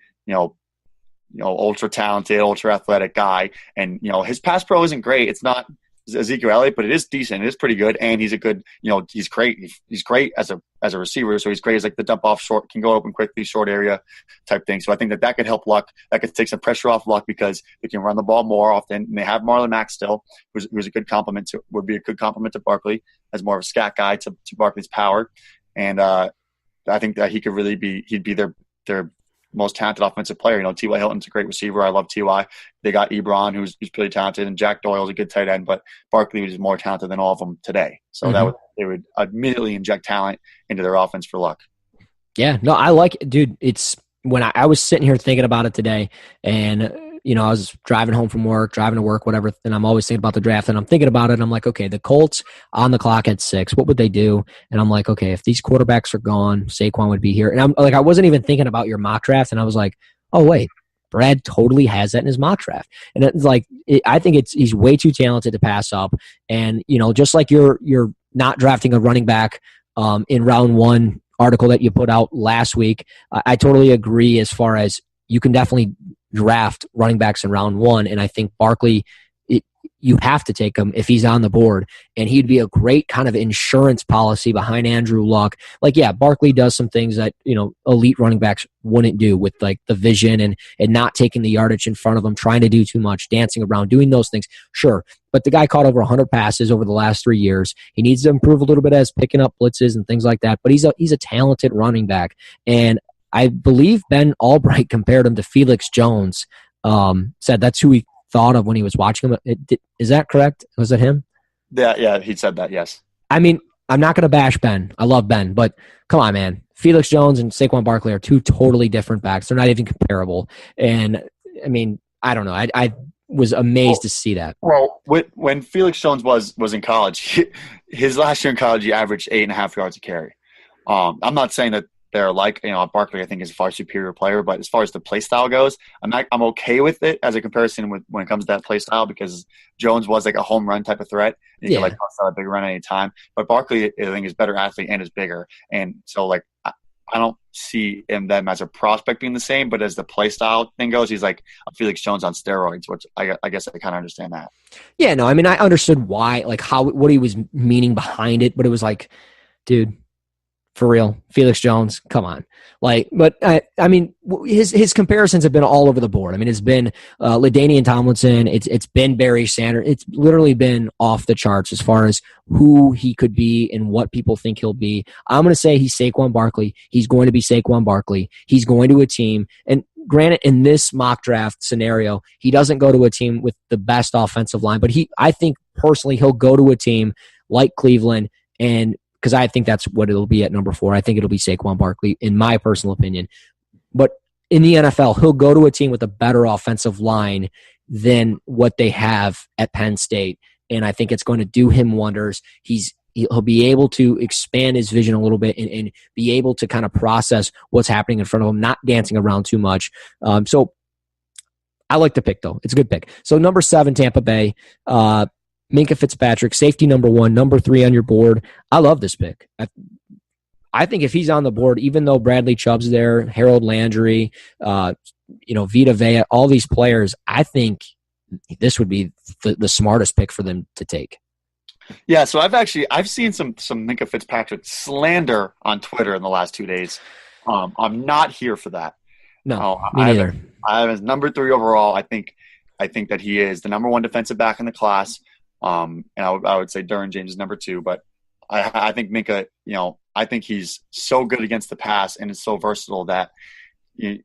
[SPEAKER 3] ultra talented, ultra athletic guy. And, his pass pro isn't great. It's not Ezekiel Elliott, but it is decent. It is pretty good. And he's a good, he's great. He's great as a receiver. So he's great as like the dump off short, can go open quickly, short area type thing. So I think that could help Luck. That could take some pressure off Luck because they can run the ball more often. And they have Marlon Mack still, who's a good complement would be a good complement to Barkley as more of a scat guy to Barkley's power. And I think that he'd be their most talented offensive player. T.Y. Hilton's a great receiver. I love T.Y. They got Ebron, who's pretty talented, and Jack Doyle's a good tight end, but Barkley was more talented than all of them today. So they would immediately inject talent into their offense for Luck.
[SPEAKER 2] Yeah, no, I like it, dude. It's when I was sitting here thinking about it today, and I was driving home from work, driving to work, whatever, and I'm always thinking about the draft, and I'm thinking about it, and I'm like, okay, the Colts on the clock at 6, what would they do? And I'm like, okay, if these quarterbacks are gone, Saquon would be here. And I'm like, I wasn't even thinking about your mock draft, and I was like, oh, wait, Brad totally has that in his mock draft. And it's like, I think he's way too talented to pass up. And, just like you're not drafting a running back in round 1 article that you put out last week, I totally agree as far as you can definitely draft running backs in round 1, and I think Barkley, you have to take him if he's on the board, and he'd be a great kind of insurance policy behind Andrew Luck. Like, yeah, Barkley does some things that elite running backs wouldn't do with like the vision and not taking the yardage in front of him, trying to do too much, dancing around, doing those things. Sure, but the guy caught over 100 passes over the last 3 years. He needs to improve a little bit as picking up blitzes and things like that. But he's a talented running back, and I believe Ben Albright compared him to Felix Jones. Said that's who he thought of when he was watching him. Is that correct? Was it him?
[SPEAKER 3] Yeah, he said that, yes. I
[SPEAKER 2] mean, I'm not going to bash Ben. I love Ben, but come on, man. Felix Jones and Saquon Barkley are 2 totally different backs. They're not even comparable. And, I mean, I don't know. I was amazed to see that.
[SPEAKER 3] Well, when Felix Jones was in college, his last year in college, he averaged 8.5 yards a carry. I'm not saying that they're like, Barkley I think is a far superior player, but as far as the play style goes, I'm okay with it as a comparison when it comes to that play style because Jones was like a home run type of threat. You could like toss out a big run at any time. But Barkley I think is a better athlete and is bigger. And so like I don't see them as a prospect being the same, but as the play style thing goes, he's like a Felix Jones on steroids, which I guess I kind of understand that.
[SPEAKER 2] Yeah, no, I mean I understood why, like what he was meaning behind it, but it was like, dude, for real, Felix Jones, come on. But I mean, his comparisons have been all over the board. I mean, it's been LaDainian Tomlinson. It's been Barry Sanders. It's literally been off the charts as far as who he could be and what people think he'll be. I'm going to say he's Saquon Barkley. He's going to be Saquon Barkley. He's going to a team. And granted, in this mock draft scenario, he doesn't go to a team with the best offensive line. But I think personally he'll go to a team like Cleveland, and because I think that's what it'll be at number 4. I think it'll be Saquon Barkley, in my personal opinion. But in the NFL, he'll go to a team with a better offensive line than what they have at Penn State. And I think it's going to do him wonders. He'll be able to expand his vision a little bit and be able to kind of process what's happening in front of him, not dancing around too much. So I like the pick, though. It's a good pick. So number 7, Tampa Bay. Minkah Fitzpatrick, safety number 1, number 3 on your board. I love this pick. I think if he's on the board, even though Bradley Chubb's there, Harold Landry, Vita Vea, all these players, I think this would be the smartest pick for them to take.
[SPEAKER 3] Yeah, so I've seen some Minkah Fitzpatrick slander on Twitter in the last 2 days. I'm not here for that.
[SPEAKER 2] No, me neither.
[SPEAKER 3] I have his number 3 overall. I think that he is the number 1 defensive back in the class. And I would say Derwin James is number 2, but I think Minkah, I think he's so good against the pass and is so versatile that he's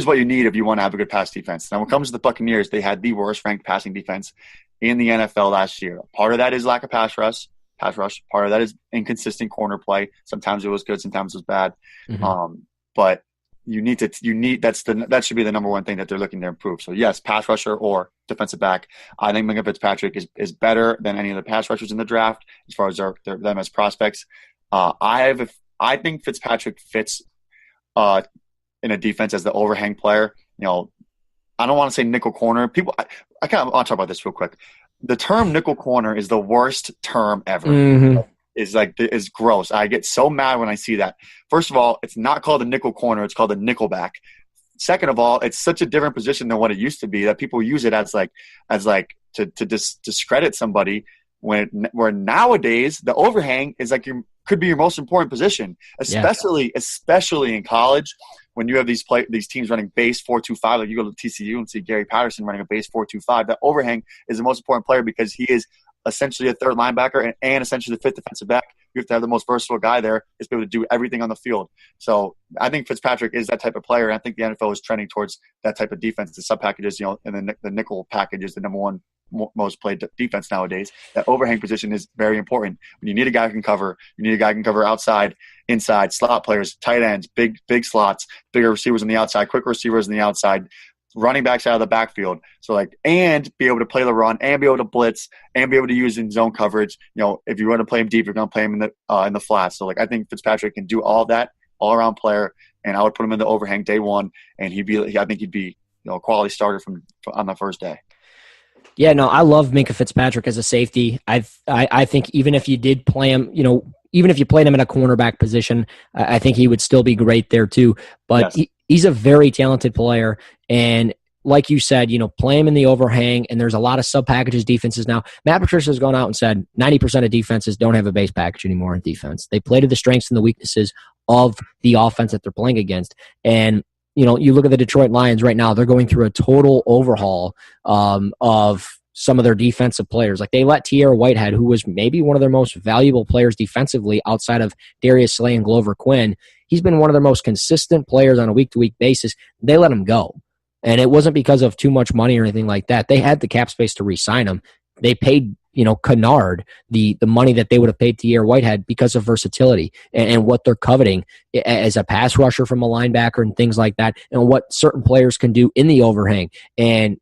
[SPEAKER 3] what you need if you want to have a good pass defense. Now, when it comes to the Buccaneers, they had the worst ranked passing defense in the NFL last year. Part of that is lack of pass rush. Part of that is inconsistent corner play. Sometimes it was good, sometimes it was bad. Mm-hmm. But that should be the number 1 thing that they're looking to improve. So yes, pass rusher or defensive back. I think Minkah Fitzpatrick is better than any of the pass rushers in the draft as far as them as prospects. I think Fitzpatrick fits in a defense as the overhang player. I don't want to say nickel corner. I'll talk about this real quick. The term nickel corner is the worst term ever. Mm-hmm. Is gross. I get so mad when I see that. First of all, it's not called a nickel corner. It's called a nickelback. Second of all, it's such a different position than what it used to be that people use it as to discredit somebody where nowadays the overhang is could be your most important position, especially in college when you have these teams running base 4-2-5. Like you go to TCU and see Gary Patterson running a base 4-2-5. That overhang is the most important player because he is essentially a third linebacker and essentially the 5th defensive back. You have to have the most versatile guy there to be able to do everything on the field. So I think Fitzpatrick is that type of player, and I think the NFL is trending towards that type of defense. The sub packages, and the nickel package is the number 1 most played defense nowadays. That overhang position is very important. When you need a guy who can cover, you need a guy who can cover outside, inside, slot players, tight ends, big slots, bigger receivers on the outside, quicker receivers on the outside, running backs out of the backfield. So and be able to play the run and be able to blitz and be able to use in zone coverage. If you want to play him deep, you're going to play him in the flat. So I think Fitzpatrick can do all that, all around player, and I would put him in the overhang day 1, and I think he'd be a quality starter on the first day.
[SPEAKER 2] Yeah, no, I love Minkah Fitzpatrick as a safety. I think even if you did play him, even if you played him in a cornerback position, I think he would still be great there too. But yes. He's a very talented player, and like you said, play him in the overhang, and there's a lot of sub-packages defenses now. Matt Patricia has gone out and said 90% of defenses don't have a base package anymore in defense. They play to the strengths and the weaknesses of the offense that they're playing against. And you look at the Detroit Lions right now, they're going through a total overhaul of some of their defensive players. Like they let Tierra Whitehead, who was maybe one of their most valuable players defensively outside of Darius Slay and Glover Quinn, he's been one of their most consistent players on a week-to-week basis. They let him go. And it wasn't because of too much money or anything like that. They had the cap space to re-sign him. They paid Kennard the money that they would have paid Tierra Whitehead because of versatility and what they're coveting as a pass rusher from a linebacker and things like that, and what certain players can do in the overhang. And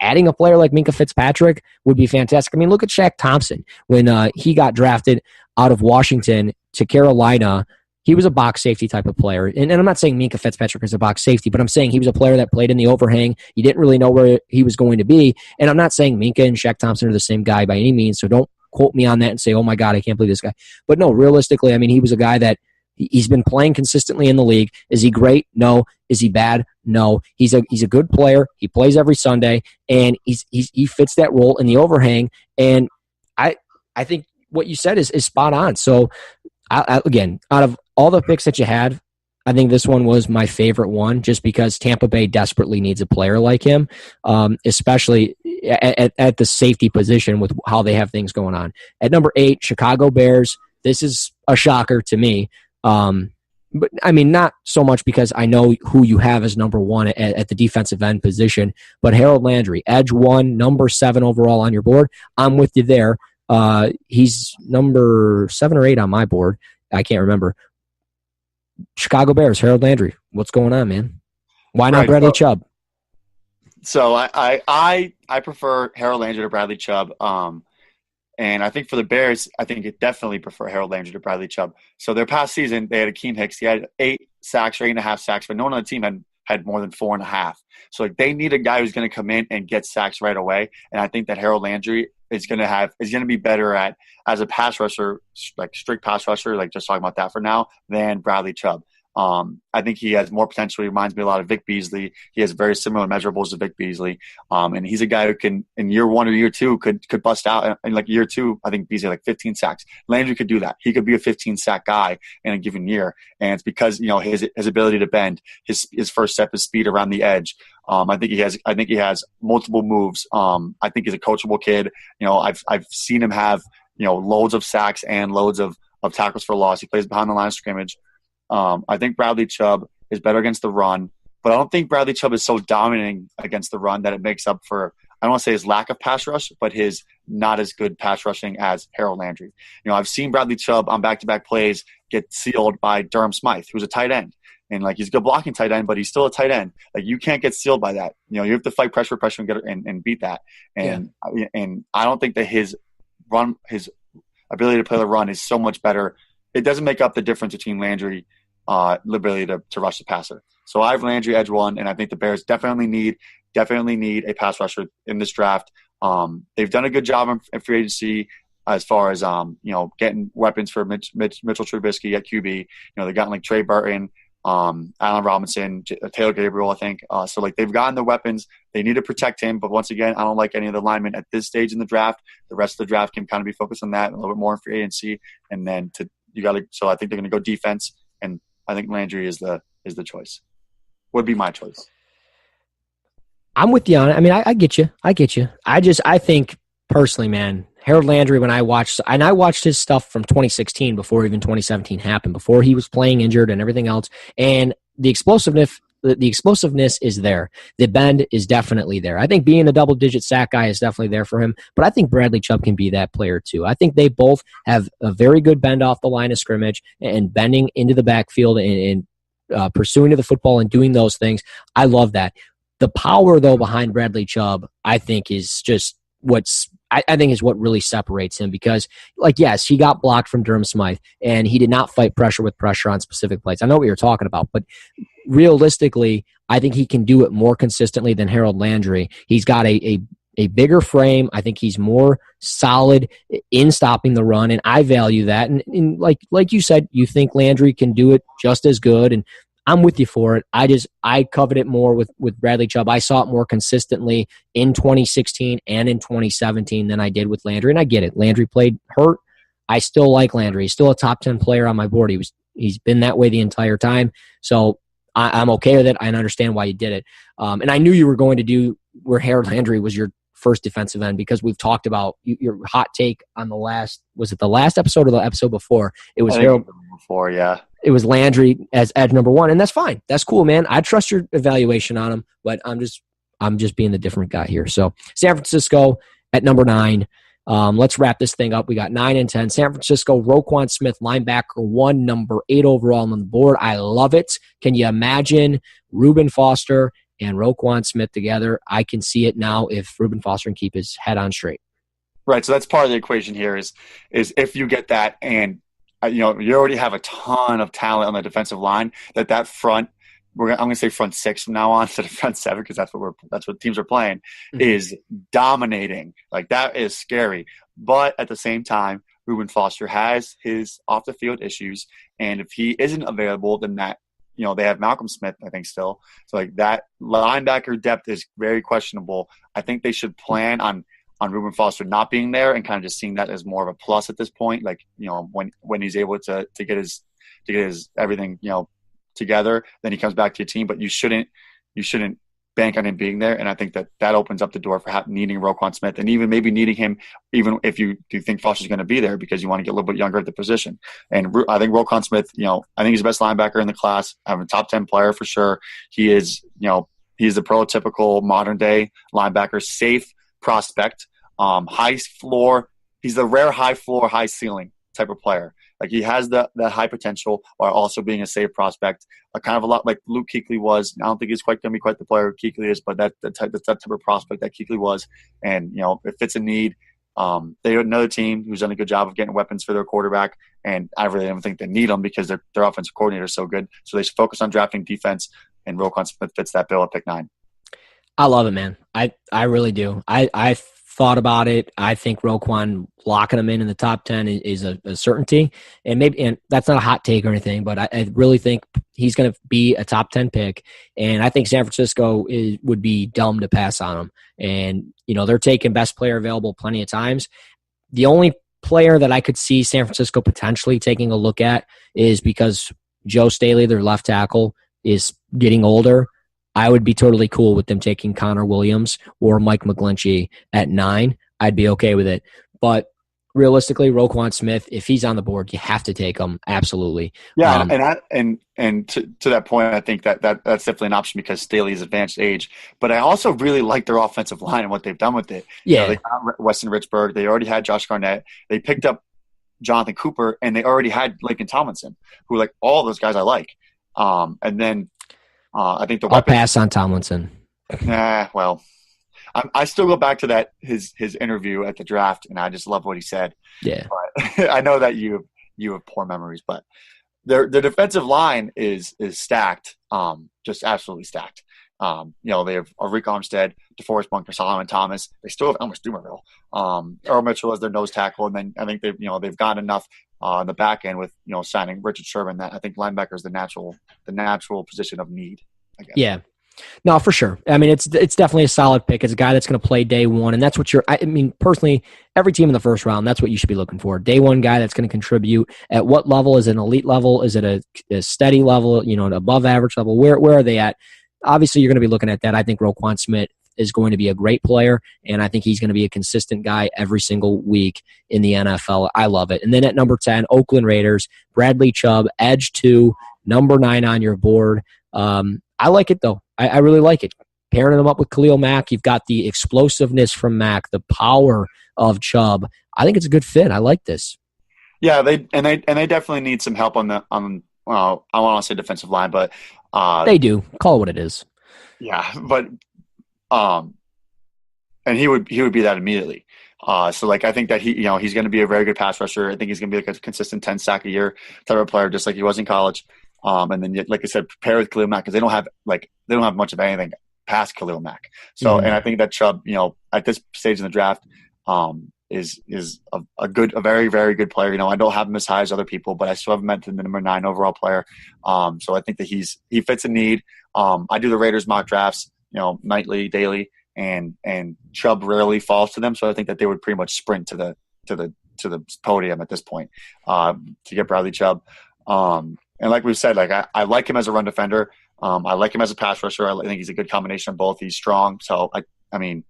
[SPEAKER 2] adding a player like Minkah Fitzpatrick would be fantastic. I mean, look at Shaq Thompson when he got drafted out of Washington to Carolina. He was a box safety type of player. And I'm not saying Minkah Fitzpatrick is a box safety, but I'm saying he was a player that played in the overhang. You didn't really know where he was going to be. And I'm not saying Minkah and Shaq Thompson are the same guy by any means, so don't quote me on that and say, oh my God, I can't believe this guy. But no, realistically, I mean, he was a guy that he's been playing consistently in the league. Is he great? No. Is he bad? No. He's a good player. He plays every Sunday, and he fits that role in the overhang. And I think what you said is spot on. So, again, out of all the picks that you had, I think this one was my favorite one just because Tampa Bay desperately needs a player like him, especially at the safety position with how they have things going on. At number 8, Chicago Bears. This is a shocker to me. But I mean, not so much because I know who you have as number 1 at the defensive end position, but Harold Landry, edge 1, number 7 overall on your board. I'm with you there. He's number 7 or 8 on my board. I can't remember. Chicago Bears, Harold Landry. What's going on, man? Why not Bradley Chubb?
[SPEAKER 3] So I prefer Harold Landry to Bradley Chubb. And I think for the Bears, I think it definitely prefer Harold Landry to Bradley Chubb. So their past season, they had Akeem Hicks. He had 8 sacks or 8.5 sacks, but no one on the team had more than 4.5. So like they need a guy who's going to come in and get sacks right away. And I think that Harold Landry is going to be better at as a pass rusher, like strict pass rusher, like just talking about that for now, than Bradley Chubb. I think he has more potential. He reminds me a lot of Vic Beasley. He has very similar measurables to Vic Beasley. And he's a guy who can, in year 1 or year 2, could bust out. And like year 2, I think Beasley like 15 sacks. Landry could do that. He could be a 15-sack guy in a given year. And it's because, his ability to bend, his first step is speed around the edge. I think he has multiple moves. I think he's a coachable kid. I've seen him have, loads of sacks and loads of tackles for loss. He plays behind the line of scrimmage. I think Bradley Chubb is better against the run, but I don't think Bradley Chubb is so dominating against the run that it makes up for, I don't want to say his lack of pass rush, but his not as good pass rushing as Harold Landry. I've seen Bradley Chubb on back-to-back plays get sealed by Durham Smythe, who's a tight end. And like he's a good blocking tight end, but he's still a tight end. Like you can't get sealed by that. You have to fight pressure and get and beat that. And I don't think that his ability to play the run is so much better. It doesn't make up the difference between Landry ability to rush the passer. So I have Landry edge 1, and I think the Bears definitely need a pass rusher in this draft. They've done a good job in free agency as far as getting weapons for Mitchell Trubisky at QB. They've gotten like Trey Burton, Allen Robinson, Taylor Gabriel, I think. So like they've gotten the weapons. They need to protect him, but once again, I don't like any of the linemen at this stage in the draft. The rest of the draft can kind of be focused on that a little bit more in free agency, and then so I think they're going to go defense, and I think Landry is the choice. Would be my choice.
[SPEAKER 2] I'm with you on it. I mean, I get you. I think personally, man, Harold Landry, when I watched his stuff from 2016 before even 2017 happened, before he was playing injured and everything else, and the explosiveness is there. The bend is definitely there. I think being a double-digit sack guy is definitely there for him, but I think Bradley Chubb can be that player too. I think they both have a very good bend off the line of scrimmage and bending into the backfield and pursuing to the football and doing those things. I love that. The power, though, behind Bradley Chubb, I think is just I think is what really separates him because, like, yes, he got blocked from Durham Smythe, and he did not fight pressure with pressure on specific plays. I know what you're talking about, but realistically, I think he can do it more consistently than Harold Landry. He's got a bigger frame. I think he's more solid in stopping the run, and I value that. And like you said, you think Landry can do it just as good, and I'm with you for it. I covet it more with Bradley Chubb. I saw it more consistently in 2016 and in 2017 than I did with Landry, and I get it. Landry played hurt. I still like Landry. He's still a top 10 player on my board. He's been that way the entire time, so I'm okay with it. I understand why you did it. And I knew you were going to do where Harold Landry was your first defensive end because we've talked about your hot take on the last – was it the last episode or the episode before? It was Harold –
[SPEAKER 3] before, yeah.
[SPEAKER 2] It was Landry as edge number 1, and that's fine. That's cool, man. I trust your evaluation on him, but I'm just being the different guy here. So San Francisco at number 9. Let's wrap this thing up. We got 9 and 10. San Francisco, Roquan Smith, linebacker 1, number 8 overall on the board. I love it. Can you imagine Reuben Foster and Roquan Smith together? I can see it now if Reuben Foster can keep his head on straight.
[SPEAKER 3] Right, so that's part of the equation here is if you get that and you already have a ton of talent on the defensive line. That front, I'm going to say front 6 from now on instead of front 7 because that's what teams are playing, is dominating. Like that is scary. But at the same time, Reuben Foster has his off the field issues, and if he isn't available, then that they have Malcolm Smith, I think still. So like that linebacker depth is very questionable. I think they should plan on Reuben Foster not being there and kind of just seeing that as more of a plus at this point. Like, when he's able to get his everything, together, then he comes back to your team, but you shouldn't bank on him being there. And I think that opens up the door for needing Roquan Smith and even maybe needing him, even if you do think Foster's going to be there because you want to get a little bit younger at the position. And I think Roquan Smith, I think he's the best linebacker in the class. I'm a top 10 player for sure. He is, he's the prototypical modern day linebacker, safe prospect. High floor. He's the rare high floor, high ceiling type of player. Like he has the high potential while also being a safe prospect. Kind of a lot like Luke Kuechly was. I don't think he's quite going to be quite the player Kuechly is, but that's the type of prospect that Kuechly was. And, it fits a need. They had another team who's done a good job of getting weapons for their quarterback, and I really don't think they need them because their offensive coordinator is so good. So they should focus on drafting defense, and Roquan Smith fits that bill at pick 9.
[SPEAKER 2] I love it, man. I really do. I thought about it. I think Roquan locking him in the top 10 is a certainty. And that's not a hot take or anything, but I really think he's going to be a top 10 pick. And I think San Francisco would be dumb to pass on him. And, they're taking best player available plenty of times. The only player that I could see San Francisco potentially taking a look at is because Joe Staley, their left tackle, is getting older. I would be totally cool with them taking Connor Williams or Mike McGlinchey at 9. I'd be okay with it. But realistically, Roquan Smith, if he's on the board, you have to take him. Absolutely.
[SPEAKER 3] Yeah, and to that point, I think that's definitely an option because Staley's advanced age. But I also really like their offensive line and what they've done with it.
[SPEAKER 2] Yeah,
[SPEAKER 3] they got Weston Richburg. They already had Josh Garnett. They picked up Jonathan Cooper, and they already had Laken Tomlinson, who like all those guys I like. And then I think
[SPEAKER 2] I'll pass on Tomlinson.
[SPEAKER 3] Well, I still go back to that his interview at the draft, and I just love what he said.
[SPEAKER 2] Yeah,
[SPEAKER 3] but I know that you have poor memories, but their defensive line is stacked, just absolutely stacked. They have Arik Armstead, DeForest Buckner, Solomon Thomas. They still have Elmer Stumerville. Earl Mitchell as their nose tackle, and then I think they've got enough on the back end with signing Richard Sherman that I think linebacker is the natural position of need, I guess.
[SPEAKER 2] Yeah. No, for sure. I mean, it's definitely a solid pick. It's a guy that's going to play day one, and that's what personally, every team in the first round, that's what you should be looking for. Day one guy that's going to contribute. At what level? Is it an elite level? Is it a steady level, an above average level? Where are they at? Obviously, you're going to be looking at that. I think Roquan Smith is going to be a great player, and I think he's going to be a consistent guy every single week in the NFL. I love it. And then at number 10, Oakland Raiders, Bradley Chubb, edge 2, number 9 on your board. I like it, though. I really like it. Pairing him up with Khalil Mack, you've got the explosiveness from Mack, the power of Chubb. I think it's a good fit. I like this.
[SPEAKER 3] Yeah, they definitely need some help on I want to say defensive line, but
[SPEAKER 2] they do. Call it what it is.
[SPEAKER 3] Yeah, but and he would be that immediately. So like I think that he's going to be a very good pass rusher. I think he's going to be like a consistent 10 sack a year type of player, just like he was in college. And then, like I said, prepare with Khalil Mack because they don't have much of anything past Khalil Mack. So, and I think that Chubb, at this stage in the draft, is a very, very good player. I don't have him as high as other people, but I still have him at the number 9 overall player. So I think that he fits a need. I do the Raiders mock drafts, nightly, daily, and Chubb rarely falls to them. So I think that they would pretty much sprint to the podium at this point to get Bradley Chubb. And like we've said, I like him as a run defender. I like him as a pass rusher. I think he's a good combination of both. He's strong. So, I mean,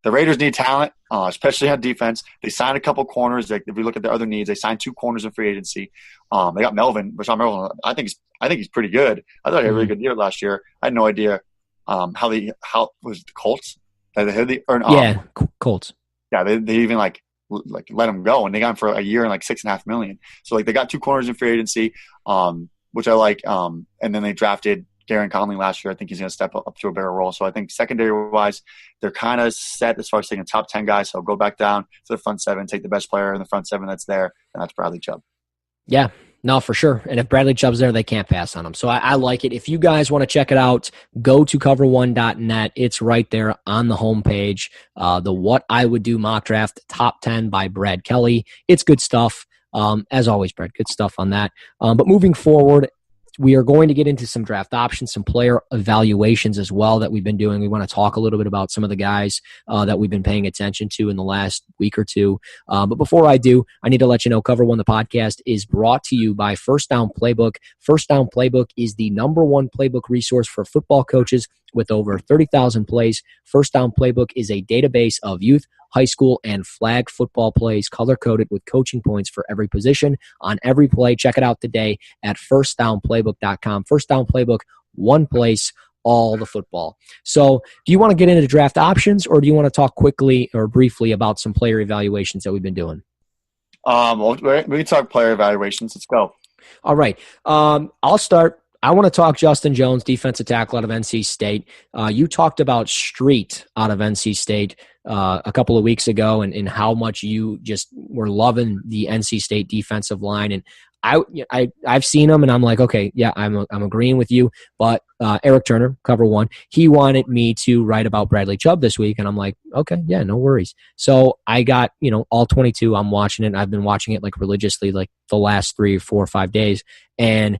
[SPEAKER 3] the Raiders need talent, especially on defense. They signed a couple corners. If we look at their other needs, they signed 2 corners in free agency. They got Rashawn Melvin. I think he's pretty good. I thought he had a really good year last year. I had no idea how was the Colts?
[SPEAKER 2] Colts.
[SPEAKER 3] Yeah, they even let him go, and they got him for a year and $6.5 million. So they got 2 corners in free agency, which I like. And then they drafted Darren Conley last year. I think he's going to step up to a bigger role. So I think secondary-wise, they're kind of set as far as taking top 10 guys. So go back down to the front 7, take the best player in the front 7 that's there, and that's Bradley Chubb. Yeah.
[SPEAKER 2] No, for sure. And if Bradley Chubb's there, they can't pass on him. So I like it. If you guys want to check it out, go to cover1.net. It's right there on the homepage. The What I Would Do mock draft, top 10 by Brad Kelly. It's good stuff. As always, Brad, good stuff on that. But moving forward, we are going to get into some draft options, some player evaluations as well that we've been doing. We want to talk a little bit about some of the guys that we've been paying attention to in the last week or two. But before I do, I need to let you know Cover One, the podcast, is brought to you by First Down Playbook. First Down Playbook is the #1 playbook resource for football coaches with over 30,000 plays. First Down Playbook is a database of youth, high school, and flag football plays, color-coded with coaching points for every position on every play. Check it out today at firstdownplaybook.com. First Down Playbook, one place, all the football. So do you want to get into draft options, or do you want to talk quickly or briefly about some player evaluations that we've been doing?
[SPEAKER 3] Well, we can talk player evaluations. Let's go.
[SPEAKER 2] All right. I'll start. I want to talk Justin Jones, defensive tackle out of NC State. You talked about Street out of NC State a couple of weeks ago, and how much you just were loving the NC State defensive line. And I've seen him, and I'm like, okay, yeah, I'm agreeing with you. But Eric Turner, cover one, he wanted me to write about Bradley Chubb this week, and I'm like, okay, yeah, no worries. So I got all 22. I'm watching it. And I've been watching it like religiously, like the last 3 or 4 or 5 days, and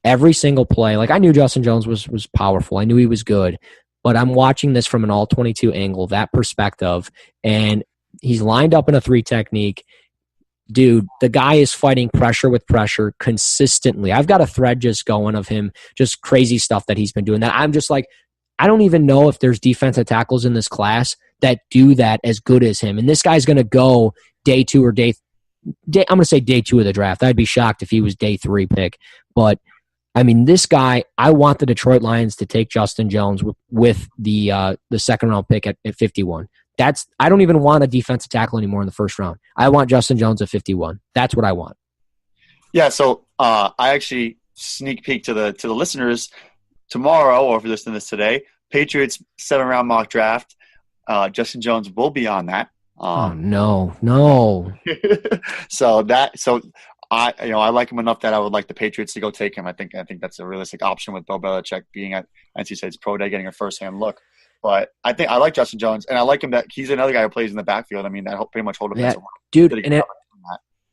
[SPEAKER 2] every single play, like I knew Justin Jones was powerful. I knew he was good, but I'm watching this from an all 22 angle, that perspective, and he's lined up in a 3 technique. Dude, the guy is fighting pressure with pressure consistently. I've got a thread just going of him, just crazy stuff that he's been doing. That I'm just like, I don't even know if there's defensive tackles in this class that do that as good as him. And this guy's going to go day 2 or day I'm going to say day 2 of the draft. I'd be shocked if he was day 3 pick. But I mean, this guy, I want the Detroit Lions to take Justin Jones with the second round pick at 51. I don't even want a defensive tackle anymore in the first round. I want Justin Jones at 51. That's what I want.
[SPEAKER 3] Yeah, so I actually sneak peek to the listeners tomorrow, or if you're listening to this today, Patriots 7-round mock draft. Justin Jones will be on that.
[SPEAKER 2] No.
[SPEAKER 3] So I like him enough that I would like the Patriots to go take him. I think that's a realistic option with Bill Belichick being at NC State's pro day, getting a first-hand look. But I think I like Justin Jones, and I like him that he's another guy who plays in the backfield. I mean, that pretty much hold defensive line.
[SPEAKER 2] Dude,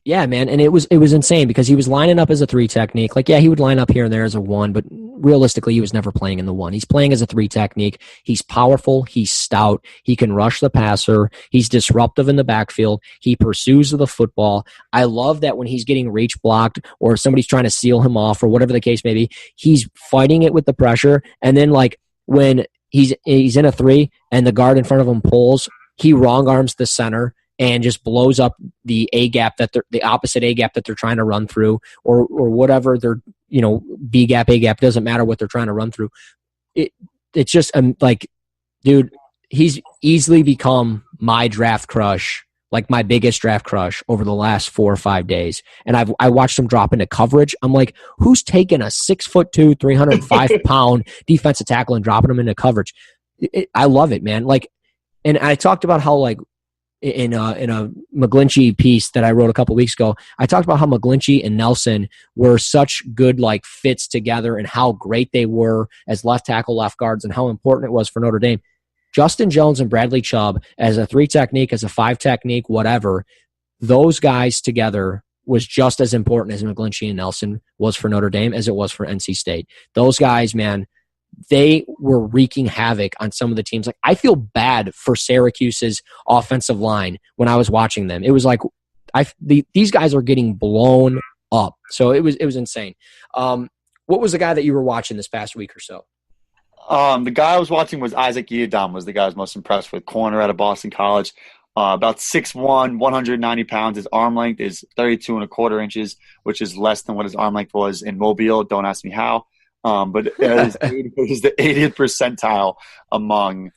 [SPEAKER 2] yeah, man, and it was insane because he was lining up as a 3 technique. Like, yeah, he would line up here and there as a 1, but realistically, he was never playing in the 1. He's playing as a 3 technique. He's powerful. He's stout. He can rush the passer. He's disruptive in the backfield. He pursues the football. I love that when he's getting reach blocked or somebody's trying to seal him off or whatever the case may be, he's fighting it with the pressure. And then, like, when he's in a 3 and the guard in front of him pulls, he wrong arms the center and just blows up the the opposite A gap that they're trying to run through, or whatever they're, B gap, A gap, doesn't matter what they're trying to run through. It's just like, dude, he's easily become my draft crush, like my biggest draft crush over the last 4 or 5 days. And I watched him drop into coverage. I'm like, who's taking a 6'2", 305 pound defensive tackle and dropping him into coverage? I love it, man. Like, and I talked about how, like, in a McGlinchey piece that I wrote a couple weeks ago, I talked about how McGlinchey and Nelson were such good, like, fits together and how great they were as left tackle, left guards, and how important it was for Notre Dame. Justin Jones and Bradley Chubb as a 3 technique, as a 5 technique, whatever, those guys together was just as important as McGlinchey and Nelson was for Notre Dame as it was for NC State. Those guys, man, they were wreaking havoc on some of the teams. Like, I feel bad for Syracuse's offensive line when I was watching them. It was like these guys are getting blown up. So it was insane. What was the guy that you were watching this past week or so?
[SPEAKER 3] The guy I was watching was Isaac Yiadom, was the guy I was most impressed with. Corner out of Boston College. About 6'1", 190 pounds. His arm length is 32 1/4 inches, which is less than what his arm length was in Mobile. Don't ask me how. But he's the 80th percentile among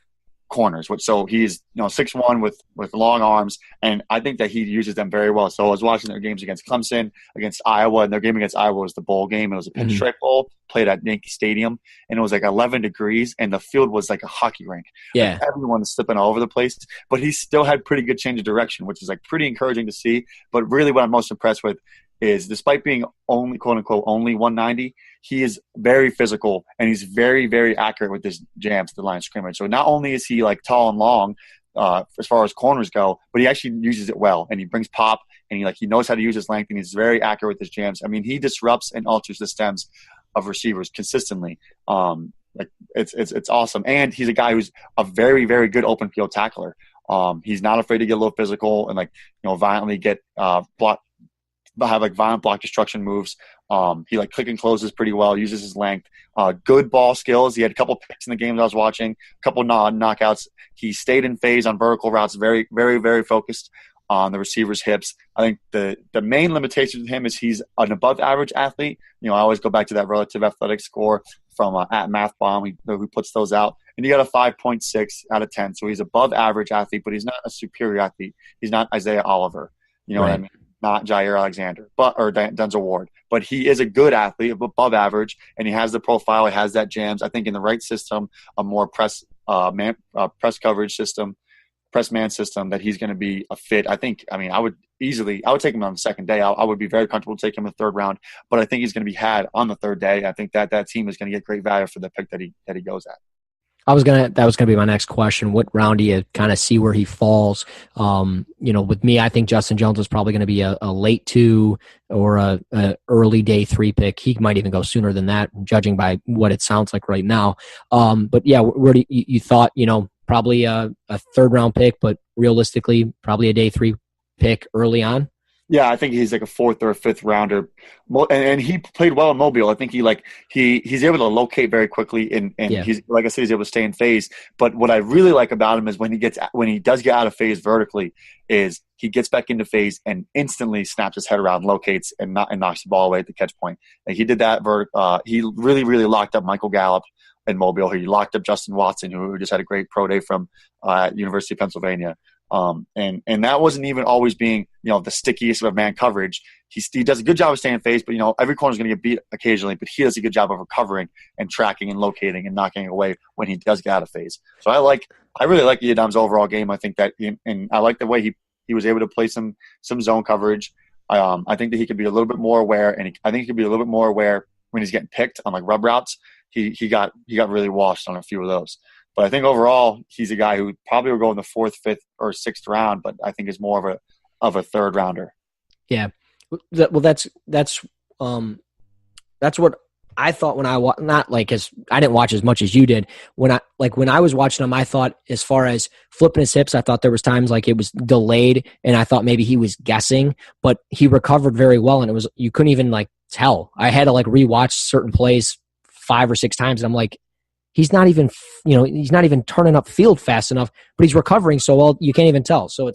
[SPEAKER 3] corners. So he's 6'1" with long arms, and I think that he uses them very well. So I was watching their games against Clemson, against Iowa, and their game against Iowa was the bowl game. It was a pinstripe bowl, played at Yankee Stadium, and it was like 11 degrees, and the field was like a hockey rink.
[SPEAKER 2] Yeah,
[SPEAKER 3] like everyone was slipping all over the place, but he still had pretty good change of direction, which is like pretty encouraging to see. But really, what I'm most impressed with is, despite being only, quote unquote, only 190, he is very physical and he's very, very accurate with his jams to the line of scrimmage. So not only is he like tall and long as far as corners go, but he actually uses it well, and he brings pop, and he knows how to use his length, and he's very accurate with his jams. I mean, he disrupts and alters the stems of receivers consistently. Like it's awesome, and he's a guy who's a very, very good open field tackler. He's not afraid to get a little physical and violently get block. Have like violent block destruction moves. He like click and closes pretty well, uses his length. Good ball skills. He had a couple picks in the games I was watching, a couple knockouts. He stayed in phase on vertical routes, very, very, very focused on the receiver's hips. I think the main limitation with him is he's an above average athlete. I always go back to that relative athletic score from at MathBomb, who puts those out. And he got a 5.6 out of 10. So he's above average athlete, but he's not a superior athlete. He's not Isaiah Oliver. You know what I mean? not Jair Alexander, or Denzel Ward. But he is a good athlete, above average, and he has the profile. He has that jams. I think in the right system, a more press coverage system, press man system, that he's going to be a fit. I would take him on the second day. I would be very comfortable taking him in the third round, but I think he's going to be had on the third day. I think that team is going to get great value for the pick that he goes at.
[SPEAKER 2] That was gonna be my next question. What round do you kind of see where he falls? With me, I think Justin Jones is probably going to be a late 2 or a early day 3 pick. He might even go sooner than that, judging by what it sounds like right now. But yeah, where do you thought, probably a third round pick, but realistically, probably a day 3 pick early on?
[SPEAKER 3] Yeah, I think he's like a 4th or 5th rounder, and he played well in Mobile. I think he's able to locate very quickly, and he's, like I said, he's able to stay in phase. But what I really like about him is when he does get out of phase vertically, is he gets back into phase and instantly snaps his head around, locates, and knocks the ball away at the catch point. And he did that. He really, really locked up Michael Gallup in Mobile. He locked up Justin Watson, who just had a great pro day from University of Pennsylvania. And that wasn't even always being, the stickiest of man coverage. He does a good job of staying in phase, but every corner is going to get beat occasionally, but he does a good job of recovering and tracking and locating and knocking away when he does get out of phase. So I really like Yiadom's overall game. I think that, and I like the way he was able to play some zone coverage. I think that he could be a little bit more aware, and I think he could be a little bit more aware when he's getting picked on like rub routes. He got really washed on a few of those. But I think overall, he's a guy who probably will go in the 4th, 5th, or 6th round, but I think is more of a third rounder.
[SPEAKER 2] Yeah, that's what I thought when I didn't watch as much as you did. When I was watching him, I thought as far as flipping his hips, I thought there was times like it was delayed, and I thought maybe he was guessing, but he recovered very well, and you couldn't even tell. I had to rewatch certain plays 5 or 6 times, and I'm like, he's not even turning up field fast enough, but he's recovering so well you can't even tell. So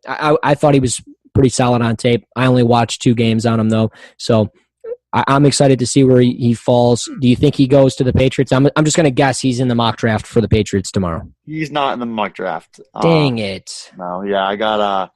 [SPEAKER 2] I thought he was pretty solid on tape. I only watched 2 games on him though, so I'm excited to see where he falls. Do you think he goes to the Patriots? I'm just going to guess he's in the mock draft for the Patriots tomorrow.
[SPEAKER 3] He's not in the mock draft.
[SPEAKER 2] Dang it!
[SPEAKER 3] No, yeah, I got a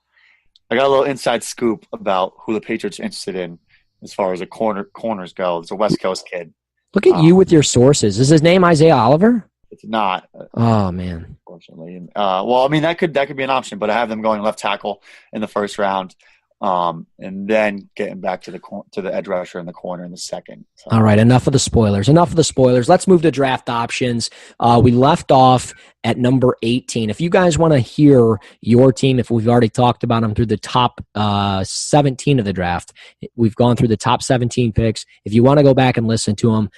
[SPEAKER 3] little inside scoop about who the Patriots are interested in as far as the corners go. It's a West Coast kid.
[SPEAKER 2] Look at you with your sources. Is his name Isaiah Oliver?
[SPEAKER 3] It's not.
[SPEAKER 2] Oh man.
[SPEAKER 3] Unfortunately. That could be an option, but I have them going left tackle in the first round, and then getting back to the edge rusher in the corner in the second. So.
[SPEAKER 2] All right, enough of the spoilers. Let's move to draft options. We left off at number 18. If you guys want to hear your team, if we've already talked about them through the top 17 of the draft, we've gone through the top 17 picks. If you want to go back and listen to them,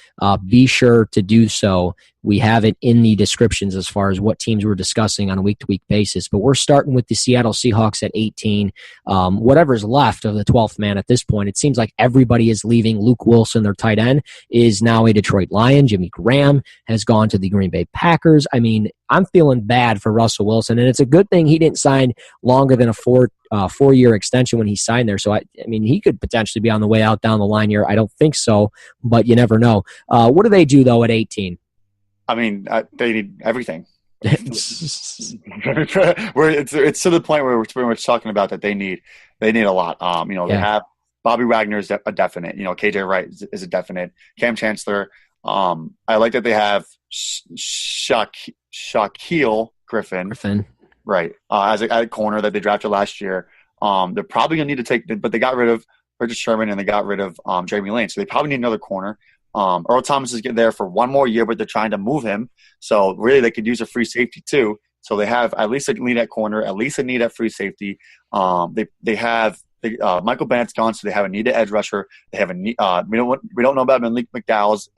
[SPEAKER 2] be sure to do so. We have it in the descriptions as far as what teams we're discussing on a week-to-week basis. But we're starting with the Seattle Seahawks at 18. Whatever's left of the 12th man at this point, it seems like everybody is leaving. Luke Wilson, their tight end, is now a Detroit Lion. Jimmy Graham has gone to the Green Bay Packers. I mean, I'm feeling bad for Russell Wilson, and it's a good thing he didn't sign longer than a four-year extension when he signed there. So, I mean, he could potentially be on the way out down the line here. I don't think so, but you never know. What do they do, though, at 18?
[SPEAKER 3] I mean, they need everything. It's to the point where we're pretty much talking about that they need a lot. They have Bobby Wagner is a definite. KJ Wright is a definite. Cam Chancellor. I like that they have Shaquille Griffin. Right. As a corner that they drafted last year. They're probably going to need to take – but they got rid of Richard Sherman and they got rid of Jeremy Lane. So they probably need another corner. Earl Thomas is there for one more year, but they're trying to move him. So really they could use a free safety too. So they have at least a need at corner, at least a need at free safety. They have Michael Bennett's gone, so they have a need at edge rusher. They have a need, we don't know about Malik McDowell's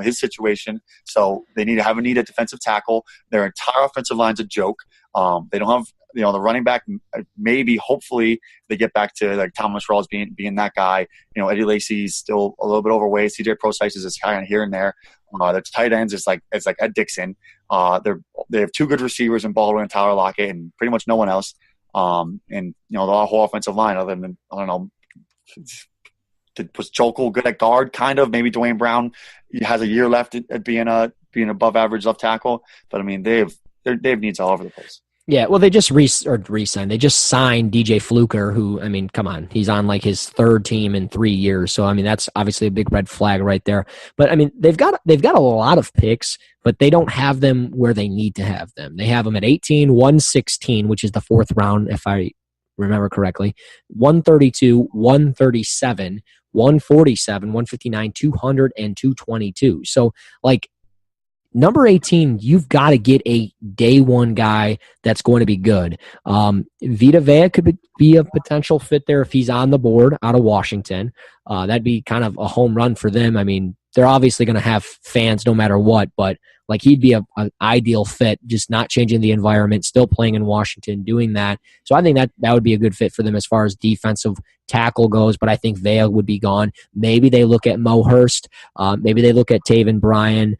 [SPEAKER 3] his situation. So they need to have a need at defensive tackle. Their entire offensive line's a joke. They don't have the running back. Maybe hopefully they get back to like Thomas Rawls being that guy. Eddie Lacy's still a little bit overweight. CJ Prosise is kind of here and there. The tight ends is like Ed Dixon. They have 2 good receivers in Baldwin and Tyler Lockett, and pretty much no one else. The whole offensive line, other than was Jokel good at guard? Kind of. Maybe Dwayne Brown has a year left at being above average left tackle. But I mean, they have needs all over the place.
[SPEAKER 2] Yeah, well, they just re-signed. They just signed DJ Fluker, who, I mean, come on, he's on like his third team in 3 years. So I mean, that's obviously a big red flag right there. But I mean, they've got a lot of picks, but they don't have them where they need to have them. They have them at 18, 116, which is the fourth round, if I remember correctly, 132, 137, 147, 159, 200, and 222. So like, number 18, you've got to get a day one guy that's going to be good. Vita Vea could be a potential fit there if he's on the board out of Washington. That'd be kind of a home run for them. I mean, they're obviously going to have fans no matter what, but like he'd be an ideal fit, just not changing the environment, still playing in Washington, doing that. So I think that would be a good fit for them as far as defensive tackle goes, but I think Vea would be gone. Maybe they look at Mo Hurst. Maybe they look at Taven Bryan.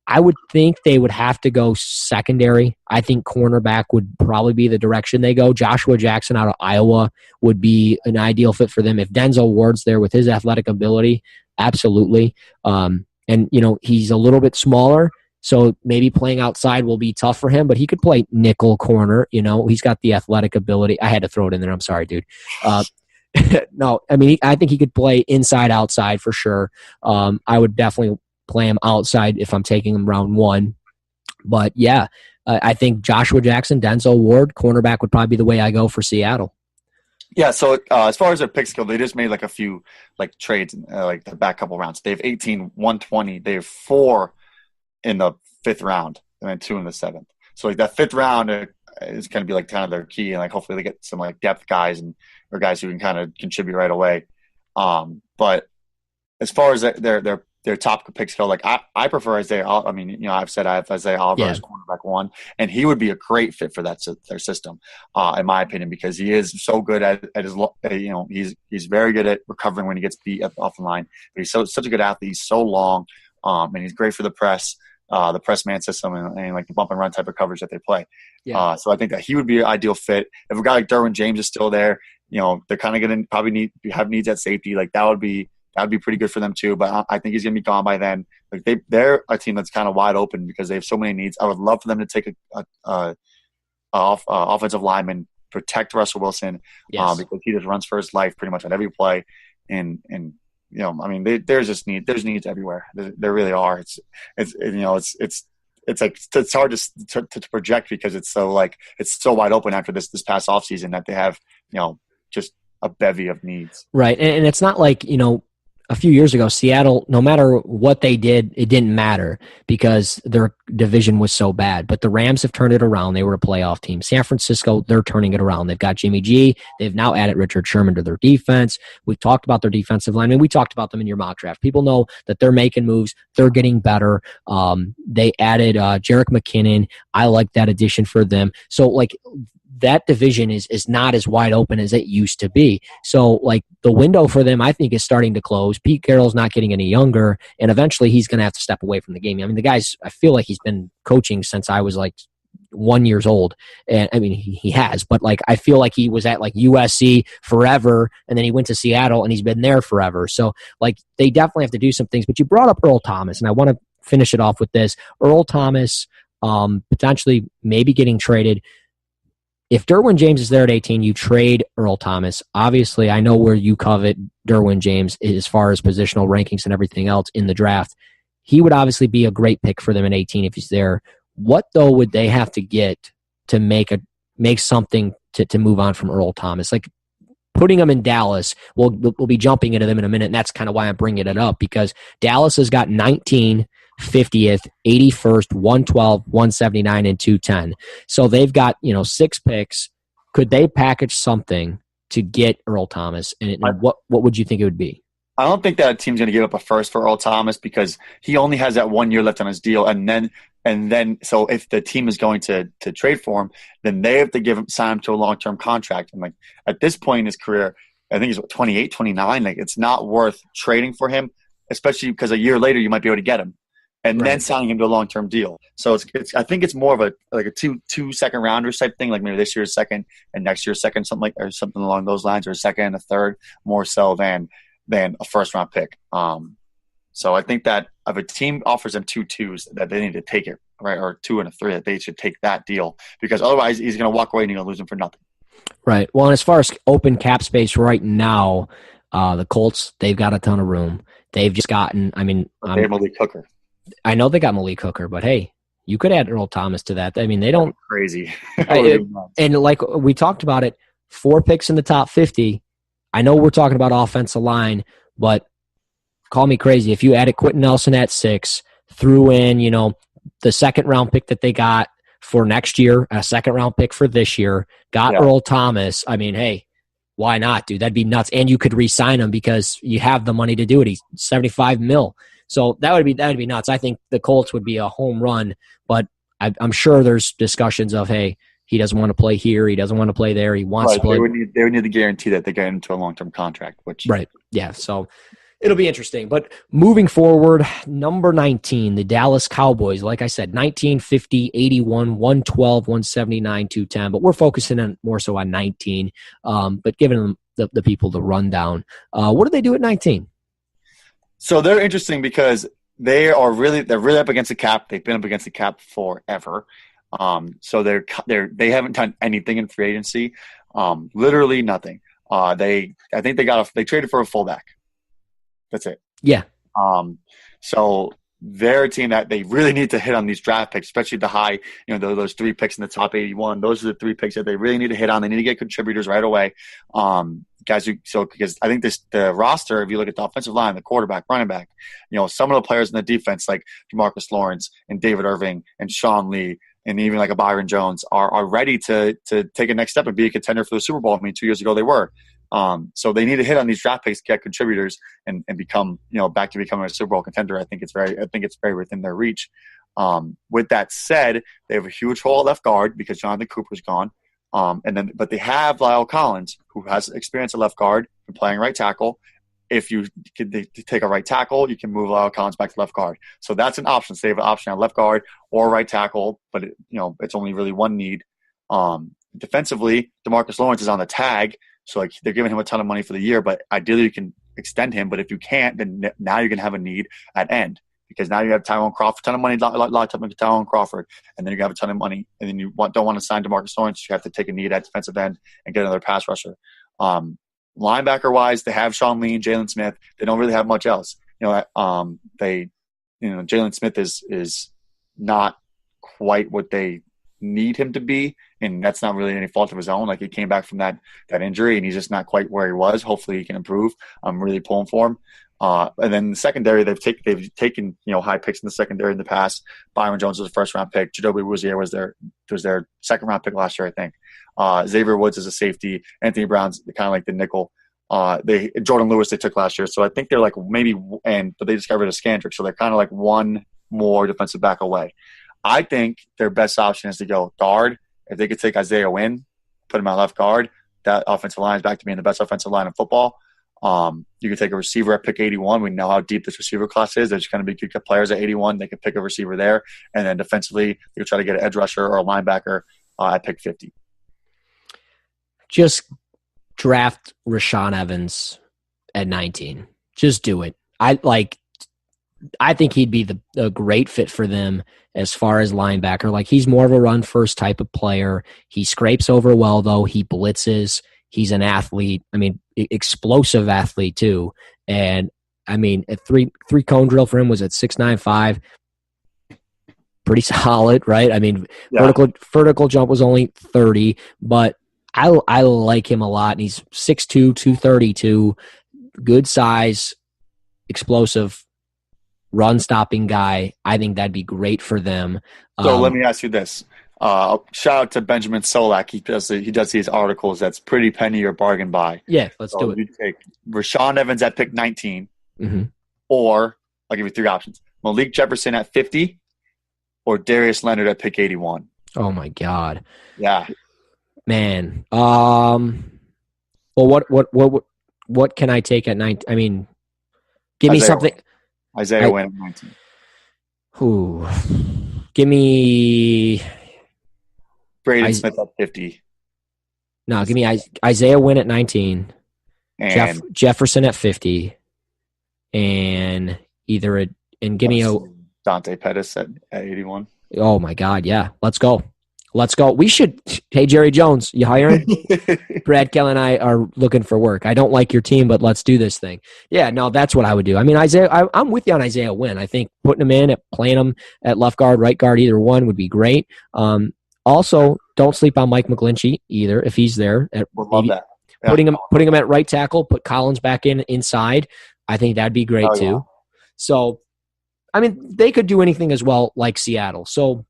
[SPEAKER 2] I would think they would have to go secondary. I think cornerback would probably be the direction they go. Joshua Jackson out of Iowa would be an ideal fit for them. If Denzel Ward's there with his athletic ability, absolutely. And, you know, he's a little bit smaller, so maybe playing outside will be tough for him, but he could play nickel corner. You know, he's got the athletic ability. I had to throw it in there. I'm sorry, dude. No, I mean, I think he could play inside, outside for sure. I would definitely play him outside if I'm taking him round one. But yeah, I think Joshua Jackson, Denzel Ward, cornerback would probably be the way I go for Seattle.
[SPEAKER 3] Yeah, so as far as their picks go, they just made like a few like trades, like the back couple rounds. They have 18, 120. They have 4 in the 5th round and then 2 in the 7th. So like that 5th round is going to be like kind of their key, and like hopefully they get some like depth guys or guys who can kind of contribute right away. But as far as their top picks go, like I prefer Isaiah. I mean, you know, I've said I have Isaiah Oliver as cornerback 1, and he would be a great fit for their system, in my opinion, because he is so good at his, you know, he's very good at recovering when he gets beat off the line. But he's such a good athlete. He's so long, and he's great for the press man system and like the bump and run type of coverage that they play. Yeah. So I think that he would be an ideal fit. If a guy like Derwin James is still there, you know, they're kind of going to probably have needs at safety. Like that would be pretty good for them too, but I think he's going to be gone by then. Like they're a team that's kind of wide open because they have so many needs. I would love for them to take a offensive lineman, protect Russell Wilson, because he just runs for his life pretty much on every play. And you know, I mean, there's needs everywhere. There really are. It's you know, it's like it's hard to project because it's so wide open after this past offseason that they have, you know, just a bevy of needs.
[SPEAKER 2] Right, and it's not like, you know, a few years ago, Seattle, no matter what they did, it didn't matter because their division was so bad. But the Rams have turned it around. They were a playoff team. San Francisco, they're turning it around. They've got Jimmy G. They've now added Richard Sherman to their defense. We've talked about their defensive line. I mean, we talked about them in your mock draft. People know that they're making moves. They're getting better. They added Jerick McKinnon. I like that addition for them. So, like, that division is not as wide open as it used to be. So, like, the window for them, I think, is starting to close. Pete Carroll's not getting any younger, and eventually he's going to have to step away from the game. I mean, the guy's, I feel like he's been coaching since I was, like, 1 year old. And, I mean, he has. But, like, I feel like he was at, like, USC forever, and then he went to Seattle, and he's been there forever. So, like, they definitely have to do some things. But you brought up Earl Thomas, and I want to finish it off with this. Earl Thomas potentially maybe getting traded. If Derwin James is there at 18, you trade Earl Thomas. Obviously, I know where you covet Derwin James as far as positional rankings and everything else in the draft. He would obviously be a great pick for them at 18 if he's there. What, though, would they have to get to make something to move on from Earl Thomas? Like, putting him in Dallas, we'll be jumping into them in a minute, and that's kind of why I'm bringing it up, because Dallas has got 19, 50th, 81st, 112, 179, and 210. So they've got, you know, 6 picks. Could they package something to get Earl Thomas? And what would you think it would be?
[SPEAKER 3] I don't think that team's going to give up a first for Earl Thomas because he only has that 1 year left on his deal. And then so if the team is going to trade for him, then they have to sign him to a long-term contract. And like at this point in his career, I think he's 28, 29. Like it's not worth trading for him, especially because a year later you might be able to get him. And then signing him to a long-term deal. So it's I think it's more of a two second rounders type thing, like maybe this year's second and next year's second, something along those lines, or a second and a third, more so than a first round pick. So I think that if a team offers them 2 2s, that they need to take it, right? Or 2 and a 3, that they should take that deal, because otherwise he's going to walk away and you're going to lose him for nothing.
[SPEAKER 2] Right. Well, and as far as open cap space right now, the Colts, they've got a ton of room. They've just gotten, I mean,
[SPEAKER 3] They have Malik Hooker.
[SPEAKER 2] I know they got Malik Hooker, but hey, you could add Earl Thomas to that. I mean, they don't.
[SPEAKER 3] Crazy.
[SPEAKER 2] And like we talked about it, 4 picks in the top 50. I know we're talking about offensive line, but call me crazy. If you added Quentin Nelson at 6, threw in, the second-round pick that they got for next year, a second-round pick for this year, got Earl Thomas, I mean, hey, why not, dude? That'd be nuts. And you could re-sign him because you have the money to do it. He's $75 million. So that would be nuts. I think the Colts would be a home run, but I'm sure there's discussions of, hey, he doesn't want to play here, he doesn't want to play there, he wants to play.
[SPEAKER 3] They would need to guarantee that they get into a long-term contract.
[SPEAKER 2] Right. Yeah. So it'll be interesting. But moving forward, number 19, the Dallas Cowboys. Like I said, 19, 50, 81, 112, 179, 210. But we're focusing on more so on 19. But giving them the people the rundown. What do they do at 19?
[SPEAKER 3] So they're interesting because they're really up against the cap. They've been up against the cap forever. So they haven't done anything in free agency. Literally nothing. I think they traded for a fullback. That's it.
[SPEAKER 2] Yeah.
[SPEAKER 3] So they're a team that they really need to hit on these draft picks, especially the high, those 3 picks in the top 81. Those are the 3 picks that they really need to hit on. They need to get contributors right away. Because I think the roster, if you look at the offensive line, the quarterback, running back, some of the players in the defense like DeMarcus Lawrence and David Irving and Sean Lee and even like a Byron Jones are ready to take a next step and be a contender for the Super Bowl. I mean, 2 years ago they were. So they need to hit on these draft picks, get contributors, and become, back to becoming a Super Bowl contender. I think it's very within their reach. With that said, they have a huge hole at left guard because Jonathan Cooper's gone. But they have Lyle Collins, who has experience at left guard and playing right tackle. If you take a right tackle, you can move Lyle Collins back to left guard. So that's an option. So they have an option on left guard or right tackle, but it's only really one need. Defensively, DeMarcus Lawrence is on the tag. So they're giving him a ton of money for the year, but ideally you can extend him. But if you can't, then now you're going to have a need at end, because now you have Tyrone Crawford, a ton of money locked up into Tyrone Crawford, and then you have a ton of money, and then you don't want to sign DeMarcus Lawrence. You have to take a need at defensive end and get another pass rusher. Linebacker-wise, they have Sean Lee and Jalen Smith. They don't really have much else. Jalen Smith is not quite what they need him to be, and that's not really any fault of his own. Like, he came back from that injury, and he's just not quite where he was. Hopefully he can improve. I'm really pulling for him. And then the secondary, they've taken high picks in the secondary in the past. Byron Jones was a first-round pick. Jadobe Rozier was their second-round pick last year, I think. Xavier Woods is a safety. Anthony Brown's kind of like the nickel. Jordan Lewis they took last year, so I think they're like but they just got rid of Scandrick, so they're kind of like one more defensive back away. I think their best option is to go guard. If they could take Isaiah Wynn, put him at left guard, that offensive line is back to being the best offensive line in football. You could take a receiver at pick 81. We know how deep this receiver class is. There's going to be good players at 81. They could pick a receiver there. And then defensively, they could try to get an edge rusher or a linebacker at pick 50.
[SPEAKER 2] Just draft Rashaan Evans at 19. Just do it. I think he'd be a great fit for them as far as linebacker. Like, he's more of a run-first type of player. He scrapes over well, though. He blitzes. He's an athlete. I mean, explosive athlete, too. And, I mean, a three-cone drill for him was at 6.95. Pretty solid, right? I mean, yeah. Vertical jump was only 30, but I like him a lot. And he's 6'2", 232, good size, explosive, run-stopping guy. I think that'd be great for them.
[SPEAKER 3] So let me ask you this. Shout out to Benjamin Solak. He does these articles. That's pretty penny or bargain buy.
[SPEAKER 2] Yeah, let's do it.
[SPEAKER 3] You take Rashaan Evans at pick 19,
[SPEAKER 2] mm-hmm.
[SPEAKER 3] or I'll give you 3 options: Malik Jefferson at 50, or Darius Leonard at pick 81.
[SPEAKER 2] Oh my God.
[SPEAKER 3] Yeah.
[SPEAKER 2] Man. Well, what can I take at 19? I mean, give me something.
[SPEAKER 3] Isaiah Wynn at 19.
[SPEAKER 2] Who? Give me
[SPEAKER 3] Braden Smith at 50.
[SPEAKER 2] No, give me Isaiah Wynn at 19.
[SPEAKER 3] And
[SPEAKER 2] Jefferson at 50. And and give me a
[SPEAKER 3] Dante Pettis at 81.
[SPEAKER 2] Oh my God, yeah. Let's go. We should. Hey, Jerry Jones, you hiring? Brad Kelly and I are looking for work. I don't like your team, but let's do this thing. Yeah, no, that's what I would do. I mean, Isaiah, I'm with you on Isaiah Wynn. I think putting him in, playing him at left guard, right guard, either one would be great. Also, don't sleep on Mike McGlinchey either if he's there.
[SPEAKER 3] Love that.
[SPEAKER 2] Yeah. Putting him at right tackle, put Collins back inside. I think that'd be great too. Yeah. So, I mean, they could do anything as well like Seattle. So,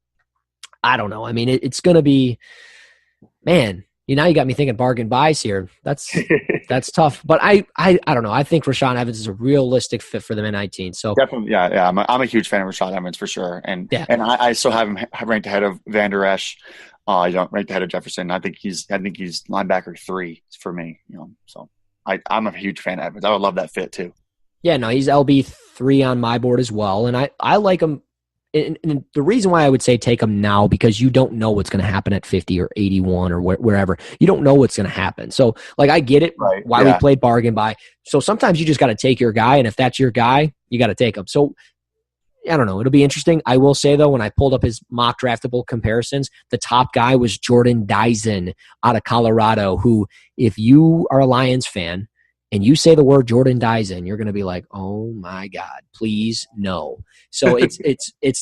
[SPEAKER 2] I don't know. I mean, it's going to be, man. Now you got me thinking bargain buys here. That's tough. But I don't know. I think Rashaan Evans is a realistic fit for them in 19. So
[SPEAKER 3] definitely, yeah. I'm a huge fan of Rashaan Evans for sure. And I still have him ranked ahead of Van Der Esch. Ranked ahead of Jefferson. I think he's linebacker 3 for me. So I'm a huge fan of Evans. I would love that fit too.
[SPEAKER 2] Yeah, no, he's LB 3 on my board as well, and I like him. And the reason why I would say take him now, because you don't know what's going to happen at 50 or 81 or wherever. You don't know what's going to happen. So, I get it, right, why we played bargain buy. So sometimes you just got to take your guy, and if that's your guy, you got to take him. So, I don't know. It'll be interesting. I will say, though, when I pulled up his mock draftable comparisons, the top guy was Jordan Dyson out of Colorado, who, if you are a Lions fan, and you say the word Jordan Dyson, you're going to be like, oh my God, please no. So it's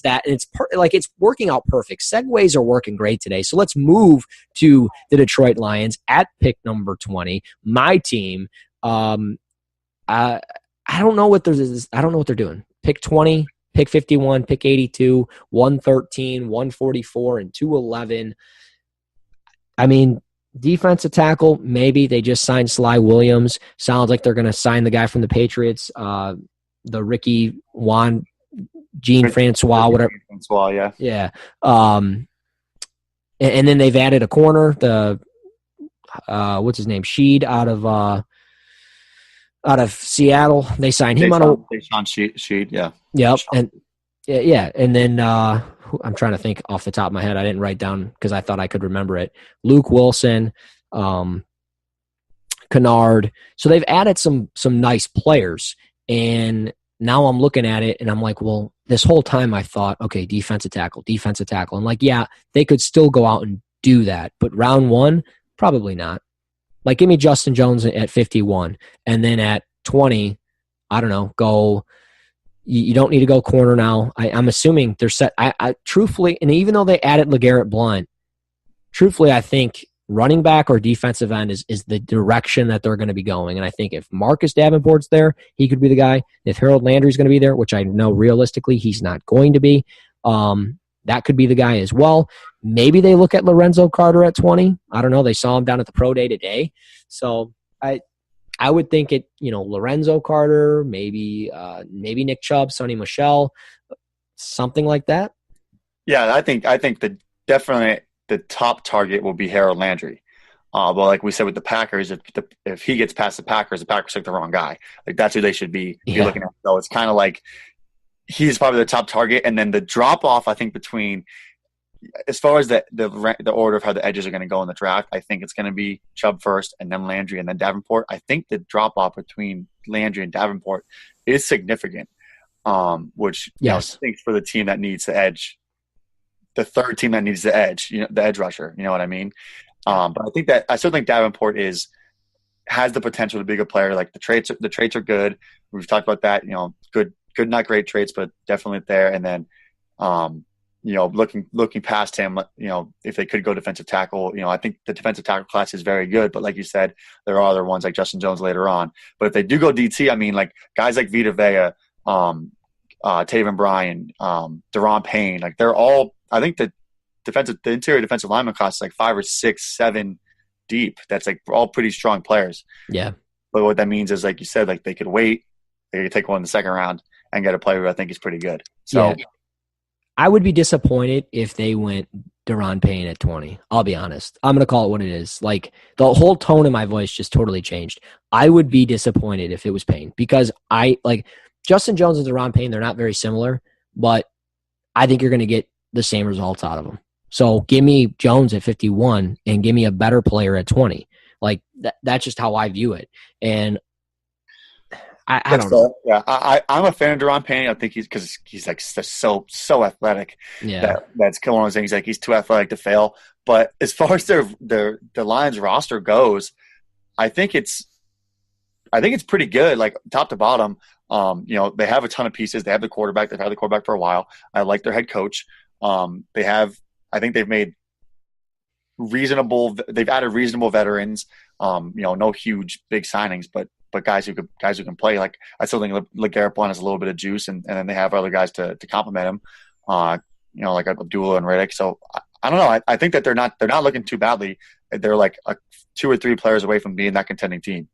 [SPEAKER 2] that, and it's working out perfect. Segues are working great today. So let's move to the Detroit Lions at pick number 20. My team, I don't know what they're doing. Pick 20, pick 51, pick 82, 113, 144, and 211. I mean, defensive tackle, maybe they just signed Sly Williams. Sounds like they're going to sign the guy from the Patriots, the Ricky Juan, Jean Francois, whatever.
[SPEAKER 3] Francois, yeah.
[SPEAKER 2] Yeah. And then they've added a corner, the what's his name, Sheed out of Seattle. They signed him on a
[SPEAKER 3] Sheed, yeah.
[SPEAKER 2] Yep, and then I'm trying to think off the top of my head. I didn't write down because I thought I could remember it. Luke Wilson, Kennard. So they've added some nice players, and now I'm looking at it and I'm like, well, this whole time I thought, okay, defensive tackle. I'm like, yeah, they could still go out and do that, but round 1, probably not. Like, give me Justin Jones at 51, and then at 20, I don't know, go. You don't need to go corner now. I'm assuming they're set. I truthfully, and even though they added LeGarrette Blount, truthfully, I think running back or defensive end is the direction that they're going to be going. And I think if Marcus Davenport's there, he could be the guy. If Harold Landry's going to be there, which I know realistically he's not going to be, that could be the guy as well. Maybe they look at Lorenzo Carter at 20. I don't know. They saw him down at the pro day today. So I would think Lorenzo Carter, maybe Nick Chubb, Sonny Michel, something like that.
[SPEAKER 3] Yeah, I think that definitely the top target will be Harold Landry. But like we said with the Packers, if he gets past the Packers took the wrong guy. Like, that's who they should be looking at. So it's kind of like he's probably the top target, and then the drop off, I think, between as far as the order of how the edges are going to go in the draft, I think it's going to be Chubb first, and then Landry, and then Davenport. I think the drop off between Landry and Davenport is significant, which stinks for the team that needs the edge, the third team that needs the edge, the edge rusher. You know what I mean? But I still think Davenport has the potential to be a good player. Like, the traits are good. We've talked about that. Good, not great traits, but definitely there. And then, looking past him, if they could go defensive tackle, I think the defensive tackle class is very good. But like you said, there are other ones like Justin Jones later on. But if they do go DT, I mean, like guys like Vita Vea, Taven Bryan, Deron Payne, like they're all. I think the interior defensive lineman class is like 5 or 6, 7 deep. That's like all pretty strong players.
[SPEAKER 2] Yeah.
[SPEAKER 3] But what that means is, like you said, like they could wait, they could take one in the second round and get a player who I think is pretty good. So. Yeah.
[SPEAKER 2] I would be disappointed if they went Deron Payne at 20. I'll be honest. I'm going to call it what it is. Like, the whole tone in my voice just totally changed. I would be disappointed if it was Payne, because Justin Jones and Deron Payne, they're not very similar, but I think you're going to get the same results out of them. So give me Jones at 51 and give me a better player at 20. Like, that's just how I view it. And I don't know.
[SPEAKER 3] Yeah, I'm a fan of Deron Payne. I think he's like so athletic.
[SPEAKER 2] Yeah.
[SPEAKER 3] That's killing his thing. He's like he's too athletic to fail. But as far as the Lions roster goes, I think it's pretty good, like top to bottom. They have a ton of pieces. They have the quarterback. They've had the quarterback for a while. I like their head coach. I think they've made they've added reasonable veterans. No huge big signings, but guys who can play. Like I still think LeGarrette Blount has a little bit of juice, and then they have other guys to complement him. Like Abdullah and Riddick. So I don't know. I think that they're not looking too badly. They're like 2 or 3 players away from being that contending team.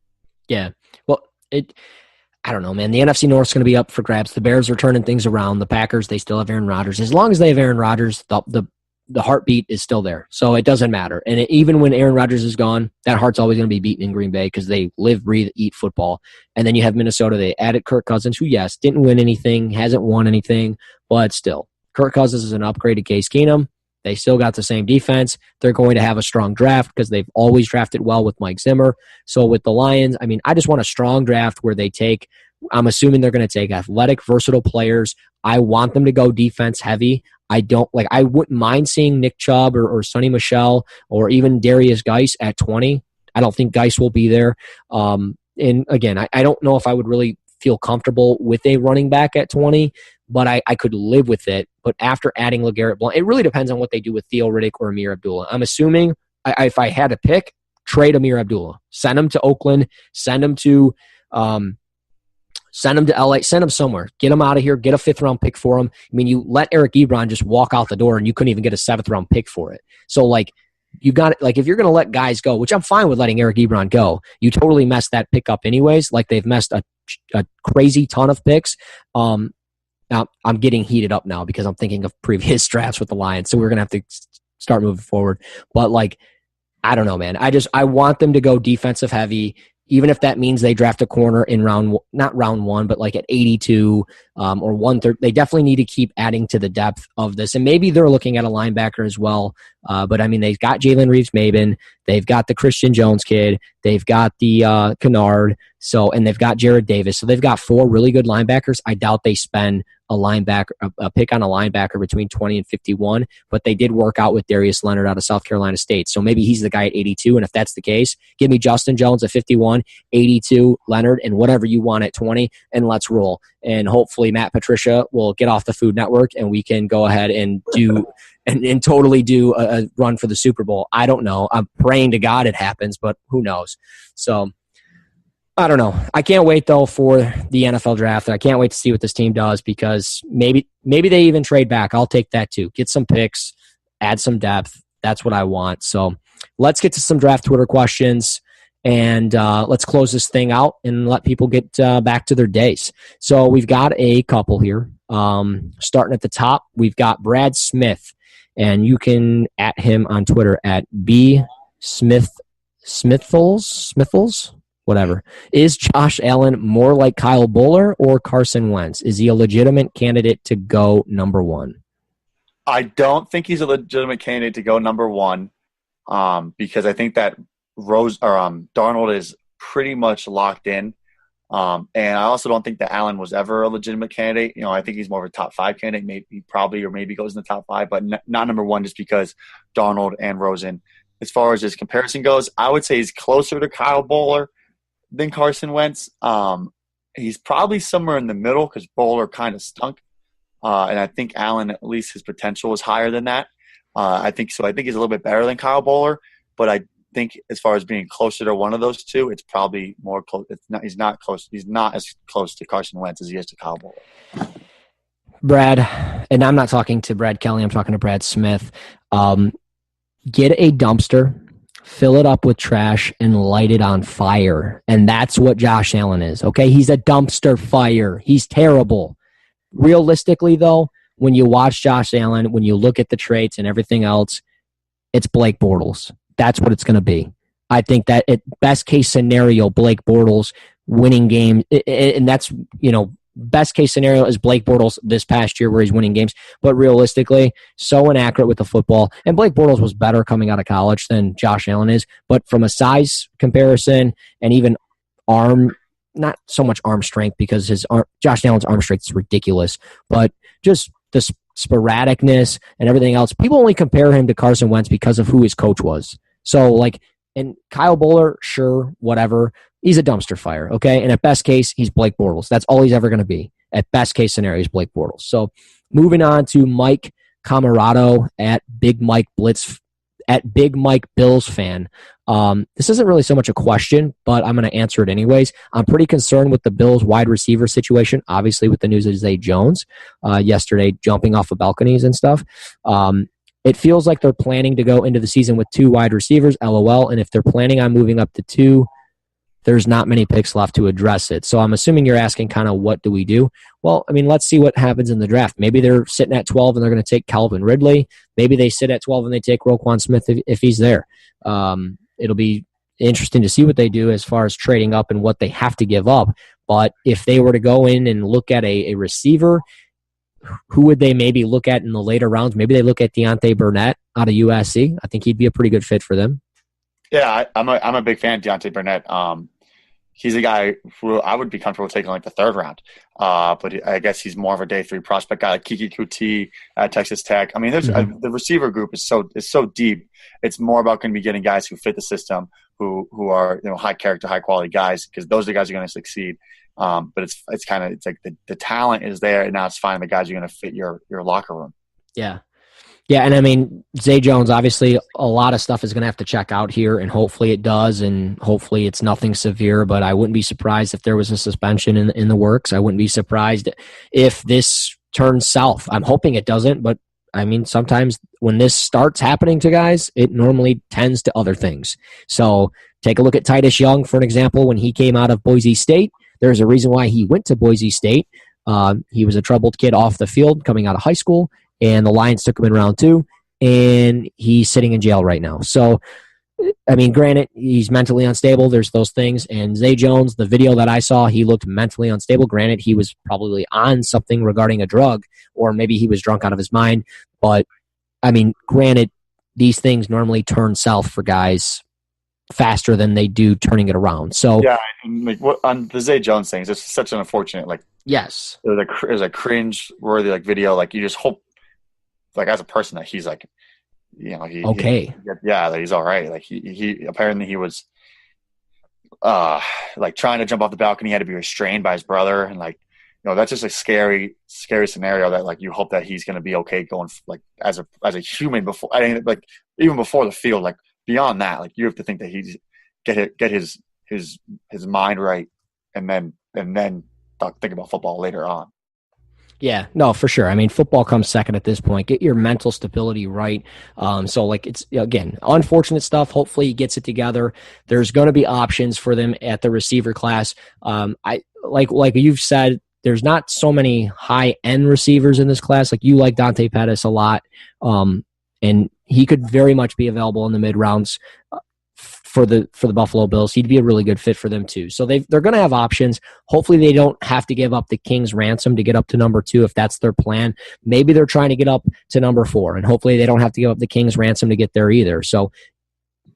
[SPEAKER 2] Yeah. Well, I don't know, man. The NFC North is going to be up for grabs. The Bears are turning things around. The Packers, they still have Aaron Rodgers. As long as they have Aaron Rodgers, the heartbeat is still there. So it doesn't matter. And even when Aaron Rodgers is gone, that heart's always going to be beaten in Green Bay because they live, breathe, eat football. And then you have Minnesota. They added Kirk Cousins, who, yes, didn't win anything, hasn't won anything, but still. Kirk Cousins is an upgraded Case Keenum. They still got the same defense. They're going to have a strong draft because they've always drafted well with Mike Zimmer. So with the Lions, I mean, I just want a strong draft where they take, I'm assuming they're going to take athletic, versatile players. I want them to go defense heavy. I wouldn't mind seeing Nick Chubb or Sonny Michel or even Darius Geis at 20. I don't think Geis will be there. And again, I don't know if I would really feel comfortable with a running back at 20, but I could live with it. But after adding LeGarrette Blount, it really depends on what they do with Theo Riddick or Amir Abdullah. I'm assuming if I had to pick, trade Amir Abdullah. Send him to Oakland. Send him to LA. Send him somewhere. Get him out of here. Get a 5th-round pick for him. I mean, you let Eric Ebron just walk out the door and you couldn't even get a 7th-round pick for it. So, you got it. If you're going to let guys go, which I'm fine with letting Eric Ebron go, you totally messed that pick up anyways. Like they've messed a crazy ton of picks. Now, I'm getting heated up now because I'm thinking of previous drafts with the Lions, so we're going to have to start moving forward. But, I don't know, man. I want them to go defensive heavy, even if that means they draft a corner in not round 1, but at 82 or 130. They definitely need to keep adding to the depth of this. And maybe they're looking at a linebacker as well. But, I mean, they've got Jalen Reeves-Maybin. They've got the Christian Jones kid. They've got the Kennard. And they've got Jared Davis. So they've got 4 really good linebackers. I doubt they spend a pick on a linebacker between 20 and 51, but they did work out with Darius Leonard out of South Carolina State. So maybe he's the guy at 82. And if that's the case, give me Justin Jones at 51, 82 Leonard, and whatever you want at 20, and let's roll. And hopefully Matt Patricia will get off the Food Network and we can go ahead and do and totally do a run for the Super Bowl. I don't know. I'm praying to God it happens, but who knows? So I don't know. I can't wait, though, for the NFL draft. I can't wait to see what this team does because maybe they even trade back. I'll take that, too. Get some picks, add some depth. That's what I want. So let's get to some draft Twitter questions, and let's close this thing out and let people get back to their days. So we've got a couple here. Starting at the top, we've got Brad Smith, and you can at him on Twitter at Smithles. Whatever. Is Josh Allen more like Kyle Bowler or Carson Wentz? Is he a legitimate candidate to go number 1?
[SPEAKER 3] I don't think he's a legitimate candidate to go number 1 because I think that Darnold is pretty much locked in. And I also don't think that Allen was ever a legitimate candidate. I think he's more of a top 5 candidate, maybe goes in the top 5, but not number 1 just because Darnold and Rosen. As far as his comparison goes, I would say he's closer to Kyle Bowler than Carson Wentz. He's probably somewhere in the middle because Bowler kind of stunk. And I think Allen, at least his potential was higher than that. I think he's a little bit better than Kyle Bowler, but I think as far as being closer to one of those two, it's probably more close. He's not close. He's not as close to Carson Wentz as he is to Kyle Bowler.
[SPEAKER 2] Brad, and I'm not talking to Brad Kelly. I'm talking to Brad Smith. Get a dumpster, fill it up with trash, and light it on fire. And that's what Josh Allen is, okay? He's a dumpster fire. He's terrible. Realistically, though, when you watch Josh Allen, when you look at the traits and everything else, it's Blake Bortles. That's what it's going to be. I think that at best case scenario, Blake Bortles winning games, and that's, best case scenario is Blake Bortles this past year where he's winning games. But realistically, so inaccurate with the football. And Blake Bortles was better coming out of college than Josh Allen is. But from a size comparison and even arm not so much arm strength because Josh Allen's arm strength is ridiculous, but just the sporadicness and everything else. People only compare him to Carson Wentz because of who his coach was. So, like, and Kyle Bowler, sure, whatever. He's a dumpster fire, okay? And at best case, he's Blake Bortles. That's all he's ever going to be. At best case scenario, he's Blake Bortles. So, moving on to Mike Camarado at Big Mike Bills fan. This isn't really so much a question, but I'm going to answer it anyways. I'm pretty concerned with the Bills wide receiver situation, obviously with the news of Zay Jones yesterday jumping off of balconies and stuff. It feels like they're planning to go into the season with 2 wide receivers, LOL, and if they're planning on moving up to 2, there's not many picks left to address it. So I'm assuming you're asking kind of what do we do? Well, I mean, let's see what happens in the draft. Maybe they're sitting at 12 and they're going to take Calvin Ridley. Maybe they sit at 12 and they take Roquan Smith if he's there. It'll be interesting to see what they do as far as trading up and what they have to give up. But if they were to go in and look at a receiver, who would they maybe look at in the later rounds? Maybe they look at Deontay Burnett out of USC. I think he'd be a pretty good fit for them. Yeah,
[SPEAKER 3] I'm a big fan of Deontay Burnett. He's a guy who I would be comfortable taking like the 3rd round. But I guess he's more of a day 3 prospect guy, like Kiki Kuti at Texas Tech. I mean, there's the receiver group is so deep. It's more about going to be getting guys who fit the system, who are high character, high quality guys, because those are the guys who are going to succeed. But it's like the talent is there, and now it's finding the guys who are going to fit your locker room.
[SPEAKER 2] Yeah. Yeah, and I mean, Zay Jones, obviously a lot of stuff is going to have to check out here, and hopefully it does, and hopefully it's nothing severe, but I wouldn't be surprised if there was a suspension in the works. I wouldn't be surprised if this turns south. I'm hoping it doesn't, but I mean, sometimes when this starts happening to guys, it normally tends to other things. So take a look at Titus Young, for an example. When he came out of Boise State, there's a reason why he went to Boise State. He was a troubled kid off the field coming out of high school, and the Lions took him in round 2, and he's sitting in jail right now. So, I mean, granted, he's mentally unstable. There's those things. And Zay Jones, the video that I saw, he looked mentally unstable. Granted, he was probably on something regarding a drug, or maybe he was drunk out of his mind. But, I mean, granted, these things normally turn south for guys faster than they do turning it around. So,
[SPEAKER 3] yeah, like on the Zay Jones thing, it's such an unfortunate, like,
[SPEAKER 2] yes,
[SPEAKER 3] there's a cringe-worthy like video. Like, you just hope, like, as a person, that he's like, okay, that he's all right. Like he apparently he was like trying to jump off the balcony. He had to be restrained by his brother, and like, that's just a scary scenario that, like, you hope that he's going to be okay going, like, as a human before. I mean, like, even before the field, like, beyond that, like, you have to think that he's get his mind right, and then think about football later on.
[SPEAKER 2] Yeah, no, for sure. I mean, football comes second at this point. Get your mental stability right. So, like, it's, again, unfortunate stuff. Hopefully he gets it together. There's going to be options for them at the receiver class. I like you've said, there's not so many high-end receivers in this class. Like, you like Dante Pettis a lot, and he could very much be available in the mid-rounds for the Buffalo Bills. He'd be a really good fit for them too. So they're going to have options. Hopefully they don't have to give up the King's ransom to get up to number 2 if that's their plan. Maybe they're trying to get up to number 4, and hopefully they don't have to give up the King's ransom to get there either. So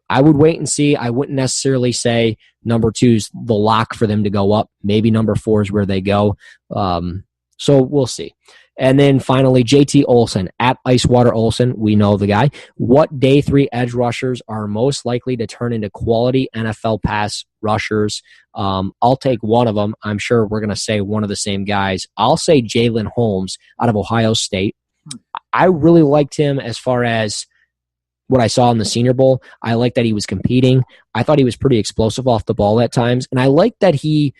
[SPEAKER 2] I would wait and see. I wouldn't necessarily say number 2's the lock for them to go up. Maybe number 4 is where they go. So we'll see. And then finally, JT Olson at Icewater Olson. We know the guy. What day 3 edge rushers are most likely to turn into quality NFL pass rushers? I'll take one of them. I'm sure we're going to say one of the same guys. I'll say Jalen Holmes out of Ohio State. I really liked him as far as what I saw in the Senior Bowl. I liked that he was competing. I thought he was pretty explosive off the ball at times. And I liked that he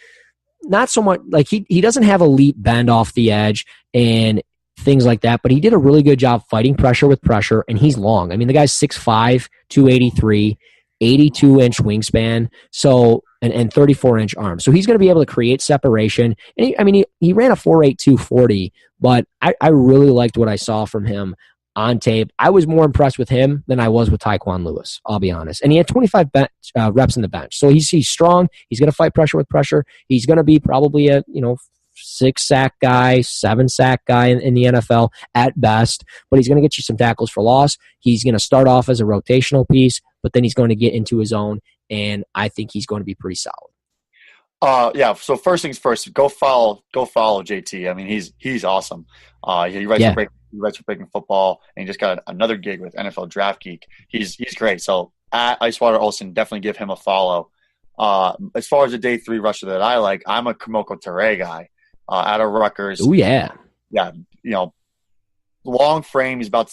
[SPEAKER 2] not so much, like, he doesn't have elite bend off the edge and things like that, but he did a really good job fighting pressure with pressure, and he's long. I mean, the guy's 6'5", 283, 82-inch wingspan, so and 34-inch arms. So he's going to be able to create separation. And he ran a 4.8 240, but I really liked what I saw from him on tape. I was more impressed with him than I was with Tyquan Lewis, I'll be honest. And he had 25 reps in the bench. So he's strong. He's going to fight pressure with pressure. He's going to be probably a 6-sack guy, 7-sack guy in the NFL at best, but he's going to get you some tackles for loss. He's going to start off as a rotational piece, but then he's going to get into his own, and I think he's going to be pretty solid.
[SPEAKER 3] Yeah. So first things first, go follow JT. I mean, he's awesome. He writes for Breaking Football, and he just got another gig with NFL Draft Geek. He's great. So at Icewater Olsen, definitely give him a follow. As far as the day 3 rusher that I like, I'm a Kamoko Ture guy out of Rutgers.
[SPEAKER 2] Oh yeah.
[SPEAKER 3] Yeah. Long frame. He's about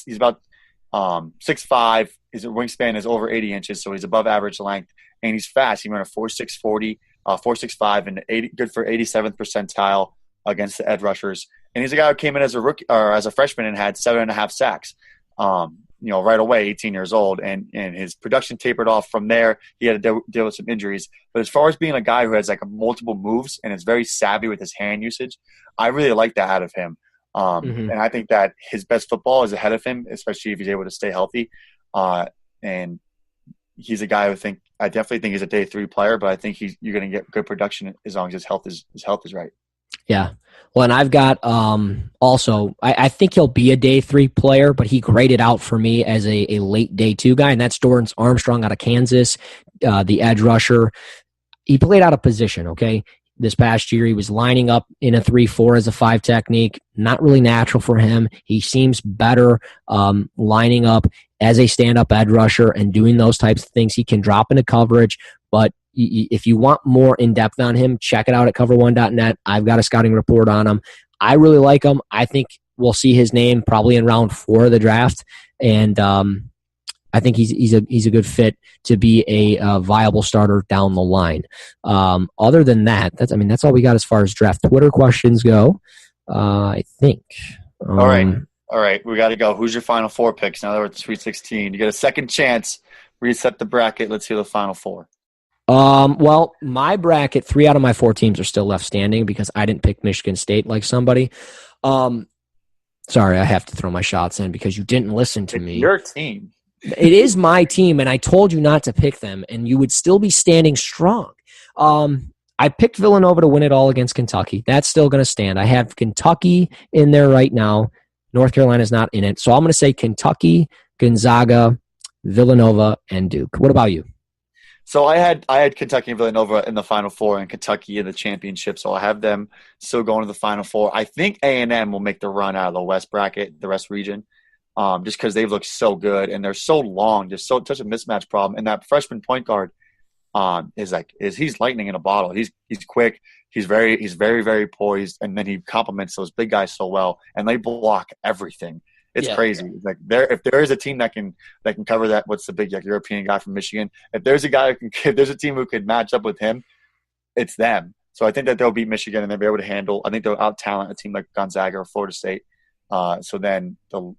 [SPEAKER 3] 6'5". His wingspan is over 80 inches, so he's above average length, and he's fast. He ran a 4.6 40. 4.65 and good for 87th percentile against the edge rushers. And he's a guy who came in as a rookie or as a freshman and had 7.5 sacks. Right away, 18 years old, and his production tapered off from there. He had to deal with some injuries. But as far as being a guy who has like multiple moves and is very savvy with his hand usage, I really like that out of him. And I think that his best football is ahead of him, especially if he's able to stay healthy. And he's a guy I definitely think he's a day 3 player, but I think you're going to get good production as long as his health is right. Yeah.
[SPEAKER 2] Well, and I've got also, I think he'll be a day 3 player, but he graded out for me as a late day 2 guy, and that's Dorrance Armstrong out of Kansas, the edge rusher. He played out of position, okay? This past year, he was lining up in a 3-4 as a 5 technique. Not really natural for him. He seems better lining up as a stand-up edge rusher and doing those types of things. He can drop into coverage, but if you want more in-depth on him, check it out at cover1.net. I've got a scouting report on him. I really like him. I think we'll see his name probably in round 4 of the draft, and I think he's a good fit to be a viable starter down the line. Other than that, that's all we got as far as draft Twitter questions go. I think.
[SPEAKER 3] All right, we got to go. Who's your final 4 picks? Now that we're at the Sweet 16, you get a second chance. Reset the bracket. Let's hear the final 4.
[SPEAKER 2] Well, my bracket, 3 out of my 4 teams are still left standing because I didn't pick Michigan State like somebody. Sorry, I have to throw my shots in because you didn't listen to me.
[SPEAKER 3] Your team.
[SPEAKER 2] It is my team, and I told you not to pick them, and you would still be standing strong. I picked Villanova to win it all against Kentucky. That's still going to stand. I have Kentucky in there right now. North Carolina's not in it. So I'm going to say Kentucky, Gonzaga, Villanova, and Duke. What about you?
[SPEAKER 3] So I had Kentucky and Villanova in the Final Four and Kentucky in the championship. So I have them still going to the Final Four. I think A&M will make the run out of the West bracket, the West region, just because they've looked so good and they're so long, just such a mismatch problem. And that freshman point guard he's lightning in a bottle. He's quick. He's very, very poised, and then he complements those big guys so well, and they block everything. It's crazy. Like if there is a team that can cover that, what's the big European guy from Michigan? If there's a team who could match up with him, it's them. So I think that they'll beat Michigan and they'll be able to handle. I think they'll out talent a team like Gonzaga or Florida State. So then the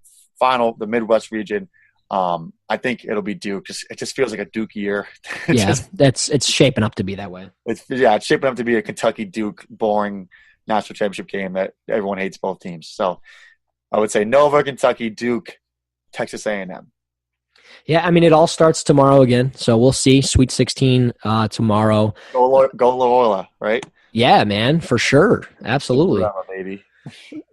[SPEAKER 3] Midwest region, I think it'll be Duke. It just feels like a Duke year.
[SPEAKER 2] It's shaping up to be that way.
[SPEAKER 3] It's shaping up to be a Kentucky Duke boring national championship game that everyone hates both teams. So I would say Nova, Kentucky, Duke, Texas A&M.
[SPEAKER 2] Yeah, it all starts tomorrow again, so we'll see. Sweet 16 tomorrow.
[SPEAKER 3] Go Loyola, right?
[SPEAKER 2] Yeah, man, for sure. Absolutely.
[SPEAKER 3] Baby.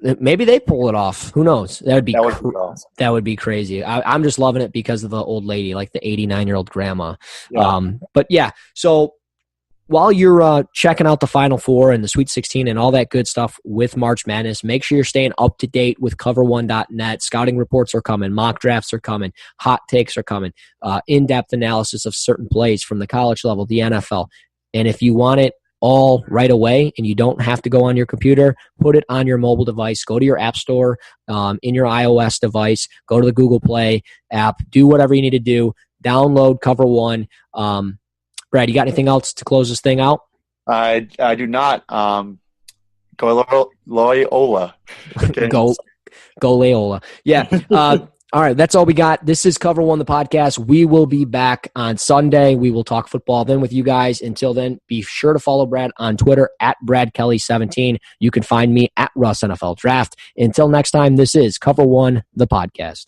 [SPEAKER 2] Maybe they pull it off. Who knows? That would be
[SPEAKER 3] awesome.
[SPEAKER 2] That would be crazy. I'm just loving it because of the old lady, like the 89-year-old grandma.
[SPEAKER 3] Yeah.
[SPEAKER 2] But yeah, so while you're checking out the Final Four and the Sweet 16 and all that good stuff with March Madness, make sure you're staying up to date with cover1.net. Scouting reports are coming. Mock drafts are coming. Hot takes are coming. In-depth analysis of certain plays from the college level, the NFL. And if you want it all right away and you don't have to go on your computer, put it on your mobile device. Go to your app store in your iOS device. Go to the Google Play app. Do whatever you need to do. Download Cover One. Brad, you got anything else to close this thing out?
[SPEAKER 3] I do not. Go Loyola.
[SPEAKER 2] Go Loyola. Yeah. All right, that's all we got. This is Cover One, the podcast. We will be back on Sunday. We will talk football then with you guys. Until then, be sure to follow Brad on Twitter at BradKelly17. You can find me at Russ NFL Draft. Until next time, this is Cover One, the podcast.